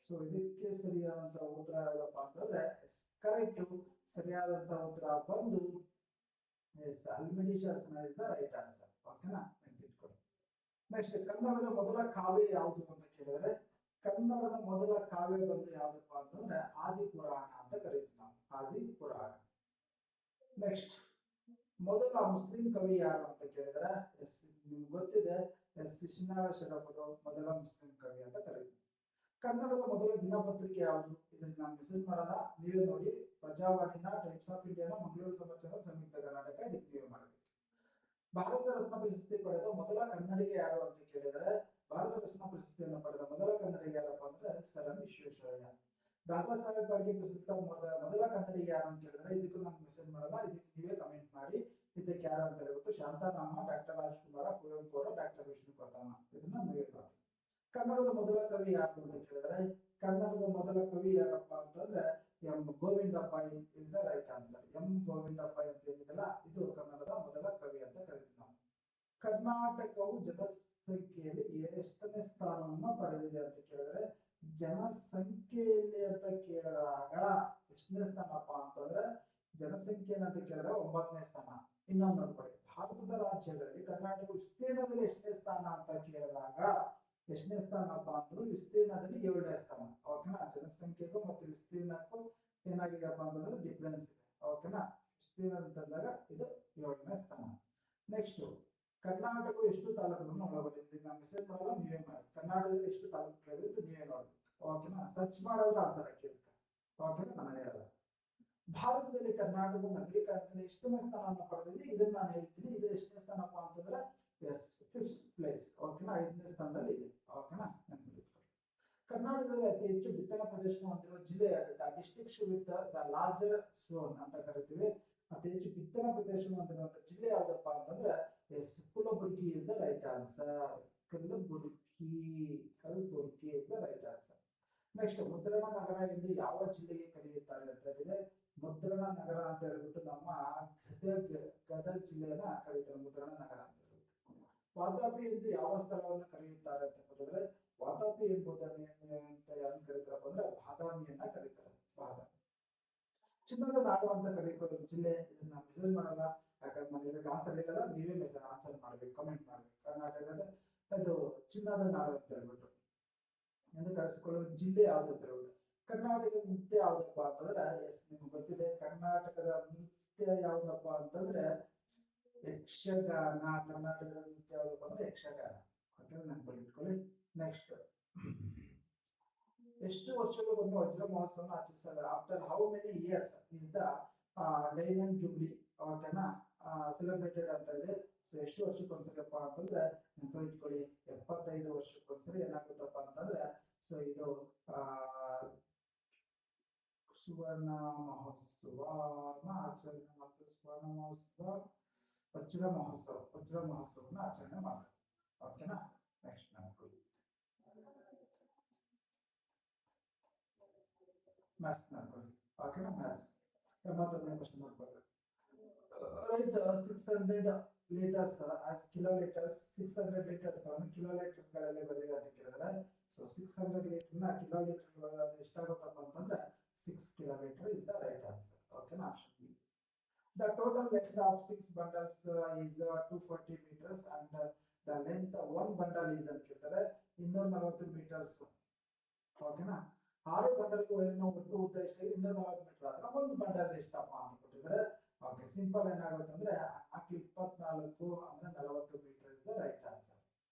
ಸೊ ಇದಕ್ಕೆ ಸರಿಯಾದಂತ ಉತ್ತರ ಯಾವ್ದಪ್ಪ ಅಂತಂದ್ರೆ ಕರೆಕ್ಟ್ ಸರಿಯಾದಂತ ಉತ್ತರ ಬಂದು ಅಲ್ಮಿಡಿ ಶಾಸನ ಇಸ್ ದ ರೈಟ್ ಆನ್ಸರ್ ಓಕೆನಾ ನೆನ್ಪಿಟ್ಕೊಳ್ಳಿ ನೆಕ್ಸ್ಟ್ ಕನ್ನಡದ ಮೊದಲ ಕಾವ್ಯ ಯಾವುದು ಅಂತ ಕೇಳಿದ್ರೆ ಕನ್ನಡದ ಮೊದಲ ಕಾವ್ಯ ಬಂದು ಯಾವ್ದಪ್ಪ ಅಂತಂದ್ರೆ ಆದಿಪುರಾಣ ಅಂತ ಕರೀತೀವಿ ನಾವು ಆದಿಪುರಾಣ ನೆಕ್ಸ್ಟ್ ಮೊದಲ ಮುಸ್ಲಿಂ ಕವಿ ಯಾರು ಅಂತ ಕೇಳಿದ್ರೆ ನಿಮ್ಗೆ ಗೊತ್ತಿದೆ ಶಿಶುನಾಳ ಶರಫರು ಮೊದಲ ಮುಸ್ಲಿಂ ಕವಿ ಅಂತ ಕರೀತೀವಿ ಕನ್ನಡದ ಮೊದಲ ದಿನಪತ್ರಿಕೆ ಯಾವುದು ಇದಕ್ಕೆ ನಾನು ಮೆಸೇಜ್ ಮಾಡಲ್ಲ ನೀವೇ ನೋಡಿ ಪ್ರಜಾವಾಣಿನ ಟೈಮ್ಸ್ ಆಫ್ ಇಂಡಿಯಾನ ಮಂಗಳೂರು ಸಮಾಚಾರ ಸಂಯುಕ್ತ ಕರ್ನಾಟಕ ಇದಕ್ಕೆ ನೀವೇ ಮಾಡಬೇಕು ಭಾರತ ರತ್ನ ಪ್ರಶಸ್ತಿ ಪಡೆದ ಮೊದಲ ಕನ್ನಡಿಗ ಯಾರು ಅಂತ ಕೇಳಿದರೆ ಭಾರತ ರತ್ನ ಪ್ರಶಸ್ತಿಯನ್ನು ಪಡೆದ ಮೊದಲ ಕನ್ನಡಿಗ ಯಾರಪ್ಪ ಅಂದ್ರೆ ಸರ್ ಎಂ ವಿಶ್ವೇಶ್ವರಯ್ಯ ದಾದಾ ಸಾಹೇಬ್ ಫಾಲ್ಕೆ ಪ್ರಶಸ್ತಿ ಮೊದಲ ಕನ್ನಡಿಗ ಯಾರು ಅಂತ ಕೇಳಿದ್ರೆ ಇದಕ್ಕೂ ನಾನು ಮೆಸೇಜ್ ಮಾಡಲ್ಲ ಇದಕ್ಕೆ ನೀವೇ ಕಮೆಂಟ್ ಮಾಡಿ ಇದಕ್ಕೆ ಯಾರು ಅಂತ ಹೇಳ್ಬಿಟ್ಟು ಶಾಂತಾರಾಮ ಡಾಕ್ಟರ್ ರಾಜ್ಕುಮಾರ ಕುವೆಂಪು ಅವರ ಡಾಕ್ಟರ್ ವಿಷ್ಣು ಪ್ರಧಾನ ಇದನ್ನ ನೀವೇ ಮಾಡಿ ಕನ್ನಡದ ಮೊದಲ ಕವಿ ಯಾರು ಅಂತ ಕೇಳಿದ್ರೆ ಕನ್ನಡದ ಮೊದಲ ಕವಿ ಯಾರಪ್ಪ ಅಂತಂದ್ರೆ M Govindappa is the right answer M Govindappa ಅಂತ ಹೇಳಿದಲ್ಲ ಇದು ಕನ್ನಡದ ಮೊದಲ ಕವಿ ಅಂತ ಕರಿತೀವಿ ನಾವು ಕರ್ನಾಟಕವು ಜನಸಂಖ್ಯೆಯಲ್ಲಿ ಎಷ್ಟನೇ ಸ್ಥಾನವನ್ನು ಪಡೆದಿದೆ ಅಂತ ಕೇಳಿದ್ರೆ ಜನಸಂಖ್ಯೆಯಲ್ಲಿ ಅಂತ ಕೇಳಿದಾಗ ಎಷ್ಟನೇ ಸ್ಥಾನಪ್ಪ ಅಂತಂದ್ರೆ ಜನಸಂಖ್ಯೆ ಅಂತ ಕೇಳಿದಾಗ 9ನೇ ಸ್ಥಾನ ಇನ್ನೊಂದು ನೋಡ್ಕೊಳ್ಳಿ ಭಾರತದ ರಾಜ್ಯಗಳಲ್ಲಿ ಕರ್ನಾಟಕ ವಿಸ್ತೀರ್ಣದಲ್ಲಿ ಎಷ್ಟನೇ ಸ್ಥಾನ ಅಂತ ಕೇಳಿದಾಗ ಎಷ್ಟನೇ ಸ್ಥಾನಪ್ಪ ಅಂತಂದ್ರೆ ವಿಸ್ತೀರ್ಣದಲ್ಲಿ 7ನೇ ಸ್ಥಾನ ಓಕೆನಾ ಜನಸಂಖ್ಯೆಗೂ ಮತ್ತು ವಿಸ್ತೀರ್ಣಕ್ಕೂ ಏನಾಗಿದೆಯಪ್ಪ ಅಂತಂದ್ರೆ ಡಿಫ್ರೆನ್ಸ್ ಇದೆ ಓಕೆನಾ ವಿಸ್ತೀರ್ಣ ಅಂತಂದಾಗ ಇದು 7ನೇ ಸ್ಥಾನ ನೆಕ್ಸ್ಟ್ ಕರ್ನಾಟಕ ಎಷ್ಟು ತಾಲೂಕುಗಳನ್ನು ಒಳಗೊಂಡಿದೆ ನಾನು ಮೆಸೇಜ್ ಮಾಡಲ್ಲ ನೀವೇ ಮಾಡಿ ಕರ್ನಾಟಕದಲ್ಲಿ ಎಷ್ಟು ತಾಲೂಕುಗಳಿದೆ ಅಂತ ನೀವೇ ನೋಡಿ ಓಕೆನಾ ಸರ್ಚ್ ಮಾಡಿದ್ರೆ ಆನ್ಸರ್ ಹಾಕಿರ್ತಾರೆ ಓಕೆನಾ ನಾನು ಹೇಳಲ್ಲ ಭಾರತದಲ್ಲಿ ಕರ್ನಾಟಕ ನಗರೀಕರಣದಲ್ಲಿ ಎಷ್ಟನೇ ಸ್ಥಾನವನ್ನು ಪಡೆದಿದೆ ಇದನ್ನ ನಾನು ಹೇಳ್ತೀನಿ ಇದು ಎಷ್ಟನೇ ಸ್ಥಾನಪ್ಪ ಅಂತಂದ್ರೆ ಎಸ್ 5th ಪ್ಲೇಸ್ ಓಕೆನಾ 5ನೇ ಸ್ಥಾನದಲ್ಲಿ ಇದೆ ಓಕೆನಾ ಕರ್ನಾಟಕದಲ್ಲಿ ಅತಿ ಹೆಚ್ಚು ಬಿತ್ತನೆ ಪ್ರದೇಶವನ್ನು ಹೊಂದಿರುವ ಜಿಲ್ಲೆ ಯಾವುದು district with the larger zone ಅಂತ ಕರಿತೀವಿ ಅತಿ ಹೆಚ್ಚು ಬಿತ್ತನೆ ಪ್ರದೇಶವನ್ನು ಹೊಂದಿರುವಂತ ಜಿಲ್ಲೆ ಯಾವ್ದಪ್ಪ ಅಂತಂದ್ರೆ yes Kalaburagi is the right answer Kalaburagi is the right answer next ಮುದ್ರಣ ನಗರ ಎಂದು ಯಾವ ಜಿಲ್ಲೆಗೆ ಕರೆಯುತ್ತಾರೆ ಅಂತ ಹೇಳಿದ್ರೆ ಮುದ್ರಣ ನಗರ ಅಂತ ಹೇಳ್ಬಿಟ್ಟು ನಮ್ಮ ಗದಗ ಜಿಲ್ಲೆಯನ್ನ ಕರೀತಾರೆ ಮುದ್ರಣ ನಗರ ಅಂತ ಹೇಳ್ಬಿಟ್ಟು ವಾತಾಪಿ ಎಂದು ಯಾವ ಸ್ಥಳವನ್ನು ಕರೆಯುತ್ತಾರೆ ಅಂತ ಹೇಳಿದ್ರೆ ವಾತಾಪಿ ಎಂಬುದನ್ನು ಅಂತ ಯಾರು ಕರೀತಾರಪ್ಪ ಅಂದ್ರೆ ಬಾದಾಮಿಯನ್ನ ಕರೀತಾರೆ ಬಾದಾಮಿ ಚಿನ್ನದ ನಾಡು ಅಂತ ಕರೀತಾರೆ ಜಿಲ್ಲೆ ಇದನ್ನ ಮೆಸೇಜ್ ಮಾಡಲ್ಲ ಯಾಕಂದ್ರೆ ನಾನು ಇದಕ್ಕೆ ಆನ್ಸರ್ ಹೇಳಲ್ಲ ನೀವೇ ಮೆಸೇಜ್ ಆನ್ಸರ್ ಮಾಡ್ಬೇಕು ಕಮೆಂಟ್ ಮಾಡ್ಬೇಕು ಕರ್ನಾಟಕದ ಅದು ಚಿನ್ನದ ನಾಡು ಅಂತ ಹೇಳ್ಬಿಟ್ಟು ಎಂದು ಕರೆಸಿಕೊಳ್ಳುವ ಜಿಲ್ಲೆ ಯಾವ್ದು ಅಂತ ಹೇಳ್ಬಿಟ್ಟು ಕರ್ನಾಟಕದ ನೃತ್ಯ ಯಾವ್ದಪ್ಪ ಅಂತಂದ್ರೆ ಎಸ್ ನಿಮ್ಗೆ ಗೊತ್ತಿದೆ ಕರ್ನಾಟಕದ ನೃತ್ಯ ಯಾವ್ದಪ್ಪ ಅಂತಂದ್ರೆ ಯಕ್ಷಗಾನ ಕರ್ನಾಟಕದ ನೃತ್ಯ ಯಾವ್ದಪ್ಪ ಅಂದ್ರೆ ಯಕ್ಷಗಾನ ನೆನಪಿಟ್ಕೊಳ್ಳಿ ನೆಕ್ಸ್ಟ್ ಎಷ್ಟು ವರ್ಷಗಳಿಗೊಮ್ಮೆ ವಜ್ರ ಮಹೋತ್ಸವವನ್ನು ಆಚರಿಸಲಾಗಿದೆ after how many years is the diamond jubilee ಓಕೆನಾ ಸೆಲೆಬ್ರೇಟೆಡ್ ಅಂತ ಇದೆ ಸೊ ಎಷ್ಟು ವರ್ಷಕ್ಕೊಂದ್ಸರಿಯಪ್ಪ ಅಂತಂದ್ರೆ ನೆನಪಿಟ್ಕೊಳ್ಳಿ 75 ವರ್ಷಕ್ಕೊಂದ್ಸರಿ ಏನಾಗುತ್ತಪ್ಪ ಅಂತಂದ್ರೆ ಸೊ ಇದು ಸುವರ್ಣ ಮಹೋತ್ಸವನ ಆಚರಣೆ ಮಾಡ್ತಾರೆ ಸುವರ್ಣ ಮಹೋತ್ಸವ ವಜ್ರ ಮಹೋತ್ಸವನ ಆಚರಣೆ ಮಾಡ್ತಾರೆ ಓಕೆನಾ ನೆಕ್ಸ್ಟ್ ನೆನಪಿಟ್ಕೊಳ್ಳಿ ಮ್ಯಾಥ್ಸ್ ನೆನಪಿಟ್ಕೊಳ್ಳಿ ಓಕೆನಾ ಮ್ಯಾಥ್ಸ್ 81ನೇ ಕ್ವೆಶ್ಚನ್ ನೋಡ್ಕೊಳ್ಳಿ right 600 litres as kiloliters 600 litres ಕಿಲೋಲೀಟರ್ ಗಳಲ್ಲಿ ಬರೆಯಿರಿ ಅಂತ ಕೇಳಿದ್ರೆ ಸೊ 600 ಲೀಟರ್ ನ ಕಿಲೋಲೀಟರ್ ಎಷ್ಟಾಗುತ್ತಪ್ಪ ಅಂತಂದ್ರೆ 6 kilometre is the right answer ಓಕೆನಾ option B the total length of 6 bundles is 240 meters and the length of one bundle is ಅಂತ ಕೇಳ್ತಾರೆ 240 ಮೀಟರ್ಸ್ ಓಕೆನಾ 6 ಬಂಡಲ್ಗೂ ಒಟ್ಟು ಉದ್ದ ಎಷ್ಟಾಗಿದೆ 240 ಮೀಟರ್ ಆದ್ರೆ ಒಂದು ಬಂಡಲ್ ಎಷ್ಟಪ್ಪ ಅಂತ ಕೊಟ್ಟಿದ್ದಾರೆ ಓಕೆ ಸಿಂಪಲ್ ಏನಾಗುತ್ತೆ ಅಂದ್ರೆ 24 ಅಂದ್ರೆ 40 metre is the right answer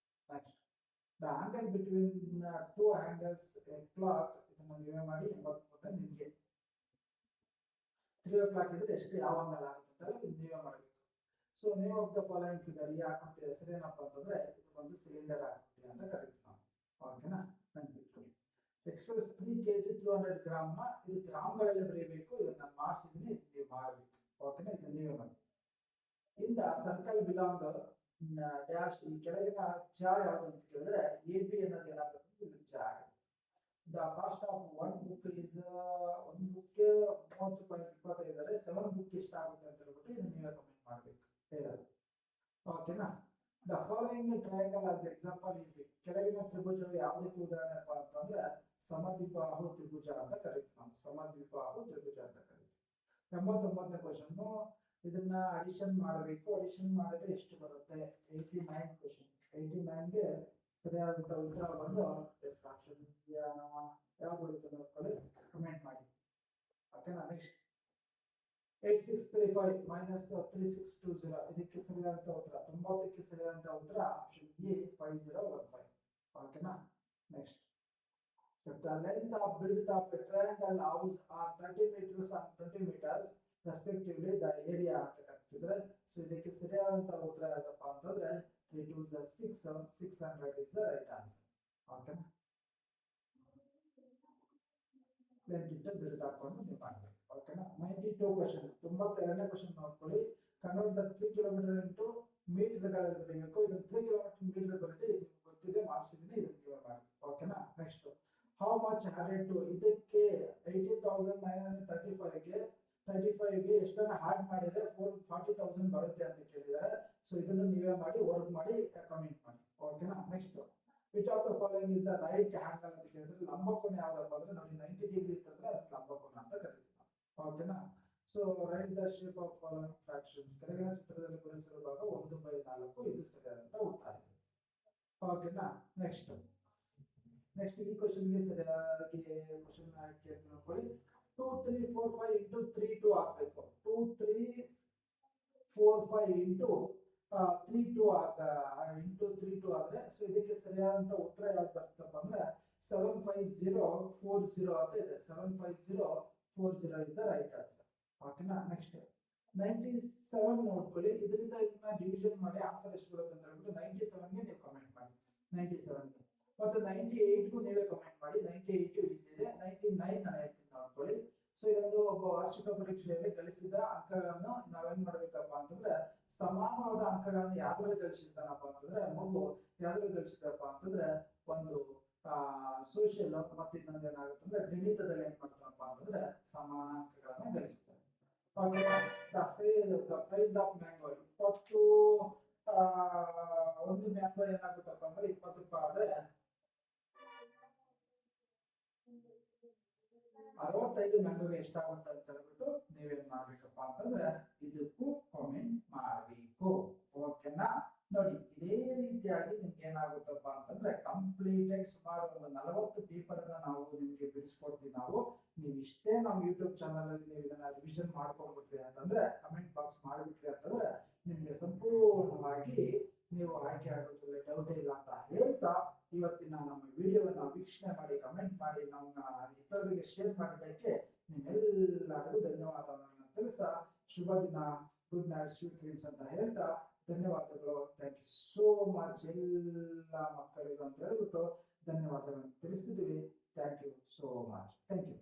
next the angle between two angles a clock ಇದನ್ನ ನೀವೇ ಮಾಡಿ 83 ನಿಮಗೆ 3 o'clock ಇದ್ರೆ ಎಷ್ಟು ಯಾವ ಆಂಗಲ್ ಆಗುತ್ತೆ ಅಂತ ನೀವೇ ಮಾಡಬೇಕು so name of the following figure ಈ ಆಕೃತಿ ಹೆಸರೇನಪ್ಪ ಅಂತಂದ್ರೆ ಇದು ಒಂದು ಸಿಲಿಂಡರ್ ಆಕೃತಿ ಅಂತ ಕರೀತೀವಿ ನಾವು ಓಕೆನಾ ನೆನಪಿಟ್ಕೊಳ್ಳಿ ಎಕ್ಸ್ಪ್ರೆಸ್ 3 kg 200 ಗ್ರಾಮ್ ನ ಇದು ಗ್ರಾಮ್ಗಳಲ್ಲಿ ಬರೀಬೇಕು ಇದನ್ನ ನಾನು ಮಾಡಿಸಿದೀನಿ ನೀವು ಮಾಡಬೇಕು ಓಕೆನಾ ಇದು ನೀವೇ ಮಾಡಿ in the circle belong dash ಈ ಕೆಳಗಿನ ಚ ಯಾವುದು ಅಂತ ಕೇಳಿದ್ರೆ ಎ ಬಿ ಅನ್ನೋದು ಏನಾಗುತ್ತೆ ಇಲ್ಲಿ ಚ ಆಗುತ್ತೆ. The cost of one book is ಒಂದು ಬುಕ್ಗೆ 30.25 ಇದ್ದಾರೆ 7 ಬುಕ್ ಎಷ್ಟಾಗುತ್ತೆ ಅಂತ ಹೇಳ್ಬಿಟ್ಟು ಇದನ್ನ ನೀವೇ ಕಮೆಂಟ್ ಮಾಡಬೇಕು ಹೇಳೋದು. ಓಕೆನಾ. The following triangle as example is ಕೆಳಗಿನ ತ್ರಿಭುಜವು ಯಾವುದಕ್ಕೆ ಉದಾಹರಣೆಪ್ಪ ಅಂತಂದ್ರೆ ಸಮದ್ವಿಬಾಹು ತ್ರಿಭುಜ ಅಂತ ಕರಿತೀವಿ ನಾವು. ಸಮದ್ವಿಬಾಹು ತ್ರಿಭುಜ ಅಂತ ಕರಿತೀವಿ. 89ನೇ ಕ್ವಶನ್ ಇದನ್ನ ಅಡಿಷನ್ ಮಾಡಬೇಕು. ಅಡಿಷನ್ ಮಾಡಿದ್ರೆ ಎಷ್ಟು ಬರುತ್ತೆ? 89 ಕ್ವಶನ್. 89ಗೆ ಸರಿಯಾದಂತ ಉತ್ತರ ಬಂದು ಎಸ್ ಆಪ್ಷನ್ ಯಾವ್ದು ಬರುತ್ತೆ ನೋಡ್ಕೊಳ್ಳಿ, ಕಮೆಂಟ್ ಮಾಡಿ. ಓಕೆನಾ. ನೆಕ್ಸ್ಟ್ 8635 ಮೈನಸ್ 3620 ಇದಕ್ಕೆ ಸರಿಯಾದಂತ ಉತ್ತರ 90ಕ್ಕೆ ಸರಿಯಾದಂತ ಉತ್ತರ ಆಪ್ಷನ್ ಎ 5015. ಓಕೆನಾ. Next the length of width of a triangle house are 30 meters and 20 meters respectively. The area ಅಂತ ಕರೀತಿದ್ರೆ ಸೊ ಇದಕ್ಕೆ ಸರಿಯಾದಂತ ಉತ್ತರ ಯಾವ್ದಪ್ಪ ಅಂತಂದ್ರೆ 3 2 6 600 is the right answer. ಓಕೆನಾ. ಲೆಂತ್ ಇಟ್ಟು ಬಿಡ್ ಹಾಕೊಂಡು ನೀವು ಮಾಡಬೇಕು. ಓಕೆನಾ. 92 ಕ್ವಶನ್ 92ನೇ ಕ್ವಶನ್ ನೋಡ್ಕೊಳ್ಳಿ. Convert the 3 kilometre into metre ಗಳಲ್ಲಿ ಬರೀಬೇಕು. ಇದನ್ನ 3 ಕಿಲೋಮೀಟರ್ ಮೀಟರ್ ಬರೀರಿ. ಇದು ಗೊತ್ತಿದೆ, ಮಾಡಿಸಿದೀನಿ, ಇದನ್ನ ನೀವೇ ಮಾಡಿ. ಓಕೆನಾ. Next how much added to ಇದಕ್ಕೆ 18,935ಗೆ 35ಗೆ ಎಷ್ಟನ್ನ ಆಡ್ ಮಾಡಿದ್ರೆ 40,000 ಬರುತ್ತೆ ಅಂತ ಕೇಳಿದ್ದಾರೆ. ಸೊ ಇದನ್ನು ನೀವೇ ಮಾಡಿ, ವರ್ಕ್ ಮಾಡಿ, ಕಮೆಂಟ್ ಮಾಡಿ. ಓಕೆನಾ. Next which of the following is the right angle ಅಂತ ಕೇಳಿದ್ರೆ ಲಂಬಕೋನ ಯಾವ್ದಪ್ಪ ಅಂದ್ರೆ ನೋಡಿ 90 ಡಿಗ್ರಿ ಇತ್ತಂದ್ರೆ ಅದಕ್ಕೆ ಲಂಬಕೋನ ಅಂತ ಕರಿತೀವಿ. ಓಕೆನಾ. So right the shape of following fractions ಕೆಳಗಿನ ಚಿತ್ರದಲ್ಲಿ ಗುಣಿಸಿರುವ ಭಾಗ 1/4 ಇದು ಸರಿಯಾದಂತ ಉತ್ತರ. ಓಕೆನಾ. ನೆಕ್ಸ್ಟ್ ಈ ಕ್ವಶನ್ಗೆ ಸರಿಯಾಗಿ ಕ್ವಶನ್ ಕೇಳ್ತೀನಿ ನೋಡ್ಕೊಳ್ಳಿ. 2 3 4 5 ಇಂಟು 3 2 ಹಾಕಬೇಕು. 2 3 4 5 ಇಂಟು 3 2 ಇಂಟು 3 2 ಆದ್ರೆ ಸೊ ಇದಕ್ಕೆ ಸರಿಯಾದಂತ ಉತ್ತರ ಯಾವ್ದು ಬರ್ತಪ್ಪ ಅಂದ್ರೆ 75040 ಅಂತ ಇದೆ. 75040 ಇಸ್ ದ ರೈಟ್ ಆನ್ಸರ್. ಓಕೆನಾ. ನೆಕ್ಸ್ಟ್ 97 ನೋಡ್ಕೊಳ್ಳಿ. ಇದರಿಂದ ಇದನ್ನ ಡಿವಿಷನ್ ಮಾಡಿ ಆನ್ಸರ್ ಎಷ್ಟು ಬರುತ್ತೆ ಅಂತ ಹೇಳ್ಬಿಟ್ಟು 97ಗೆ ನೀವು ಕಮೆಂಟ್ ಮಾಡಿ. 97ಗೆ ಮತ್ತೆ 98ಗೂ ನೀವೇ ಕಮೆಂಟ್ ಮಾಡಿ. 98 ಈಸಿ ಇದೆ. 99 ನಾನು ಹೇಳ್ತೀನಿ ನೋಡ್ಕೊಳ್ಳಿ. ಸೊ ಇದೊಂದು ಒಬ್ಬ ವಾರ್ಷಿಕ ಪರೀಕ್ಷೆಯಲ್ಲಿ ಗಳಿಸಿದ ಅಂಕಗಳನ್ನು ನಾವೇನ್ ಮಾಡ್ಬೇಕಪ್ಪ ಅಂತಂದ್ರೆ ಸಮಾನವಾದ ಅಂಕಗಳನ್ನು ಯಾವ್ದ್ರಲ್ಲಿ ಗಳಿಸಿರ್ತಾನಪ್ಪ ಅಂತಂದ್ರೆ ಮಗು ಯಾವ್ದ್ರಲ್ಲಿ ಗಳಿಸಿದಪ್ಪ ಅಂತಂದ್ರೆ ಒಂದು ಸೋಷಿಯಲ್ ಮತ್ತೆ ಇನ್ನೊಂದು ಏನಾಗುತ್ತೆ ಅಂದ್ರೆ ಗಣಿತದಲ್ಲಿ ಏನ್ ಮಾಡ್ತಾನಪ್ಪ ಅಂತಂದ್ರೆ ಸಮಾನ ಅಂಕಗಳನ್ನ ಗಳಿಸ್ತಾರೆ. Okay. The price of mango 20 ಒಂದು ಮ್ಯಾಂಗೋ ಏನಾಗುತ್ತಪ್ಪ ಅಂದ್ರೆ 20 ರೂಪಾಯಿ ಆದ್ರೆ 65 ಮ್ಯಾಂಗೋಗೆ ಎಷ್ಟಾಗುತ್ತೆ ಅಂತ ಹೇಳ್ಬಿಟ್ಟು ನೀವೇನ್ ಮಾಡ್ಬೇಕಪ್ಪ ಅಂತಂದ್ರೆ ಇದಕ್ಕೂ ಕಾಮೆಂಟ್ ಮಾಡಬೇಕು. ಓಕೆನಾ. ನೋಡಿ ಇದೇ ರೀತಿಯಾಗಿ ನಿಮ್ಗೆ ಏನಾಗುತ್ತಪ್ಪ ಅಂತಂದ್ರೆ ಕಂಪ್ಲೀಟ್ ಆಗಿ ಸುಮಾರು ಒಂದು 40 ಪೇಪರ್ ನಾವು ನಿಮ್ಗೆ ಬಿಡಿಸ್ಕೊಡ್ತೀವಿ ನಾವು. ನೀವು ಇಷ್ಟೇ ನಮ್ಮ ಯೂಟ್ಯೂಬ್ ಚಾನಲ್ ಅಲ್ಲಿ ನೀವು ಇದನ್ನ ರಿವಿಷನ್ ಮಾಡ್ಕೊಂಡ್ಬಿಟ್ರಿ ಅಂತಂದ್ರೆ ಕಮೆಂಟ್ ಬಾಕ್ಸ್ ಮಾಡಿಬಿಟ್ರಿ ಅಂತಂದ್ರೆ ನಿಮ್ಗೆ ಸಂಪೂರ್ಣವಾಗಿ ನೀವು ಆಯ್ಕೆ ಆಗೋದ್ರಲ್ಲಿ ಡೌಟ್ ಇಲ್ಲ ಅಂತ ಹೇಳ್ತಾ ಇವತ್ತಿನ ನಮ್ಮ ವಿಡಿಯೋವನ್ನ ವೀಕ್ಷಣೆ ಮಾಡಿ ಕಮೆಂಟ್ ಮಾಡಿ ನಮ್ಮ ಇತರರಿಗೆ ಶೇರ್ ಮಾಡಿದ್ದಕ್ಕೆ ನಿಮ್ಮೆಲ್ಲರಿಗೂ ಧನ್ಯವಾದಗಳನ್ನ ತಿಳಿಸ ಶುಭ ದಿನ. ಗುಡ್ ನೈಟ್, ಸ್ವೀಟ್ ಡ್ರೀಮ್ಸ್ ಅಂತ ಹೇಳ್ತಾ ಧನ್ಯವಾದಗಳು. ಥ್ಯಾಂಕ್ ಯು ಸೋ ಮಚ್ ಎಲ್ಲ ಮಕ್ಕಳಿಗೂ ಅಂತ ಹೇಳ್ಬಿಟ್ಟು ಧನ್ಯವಾದಗಳನ್ನು ತಿಳಿಸ್ತಿದ್ದೀವಿ. Thank you so much. Thank you.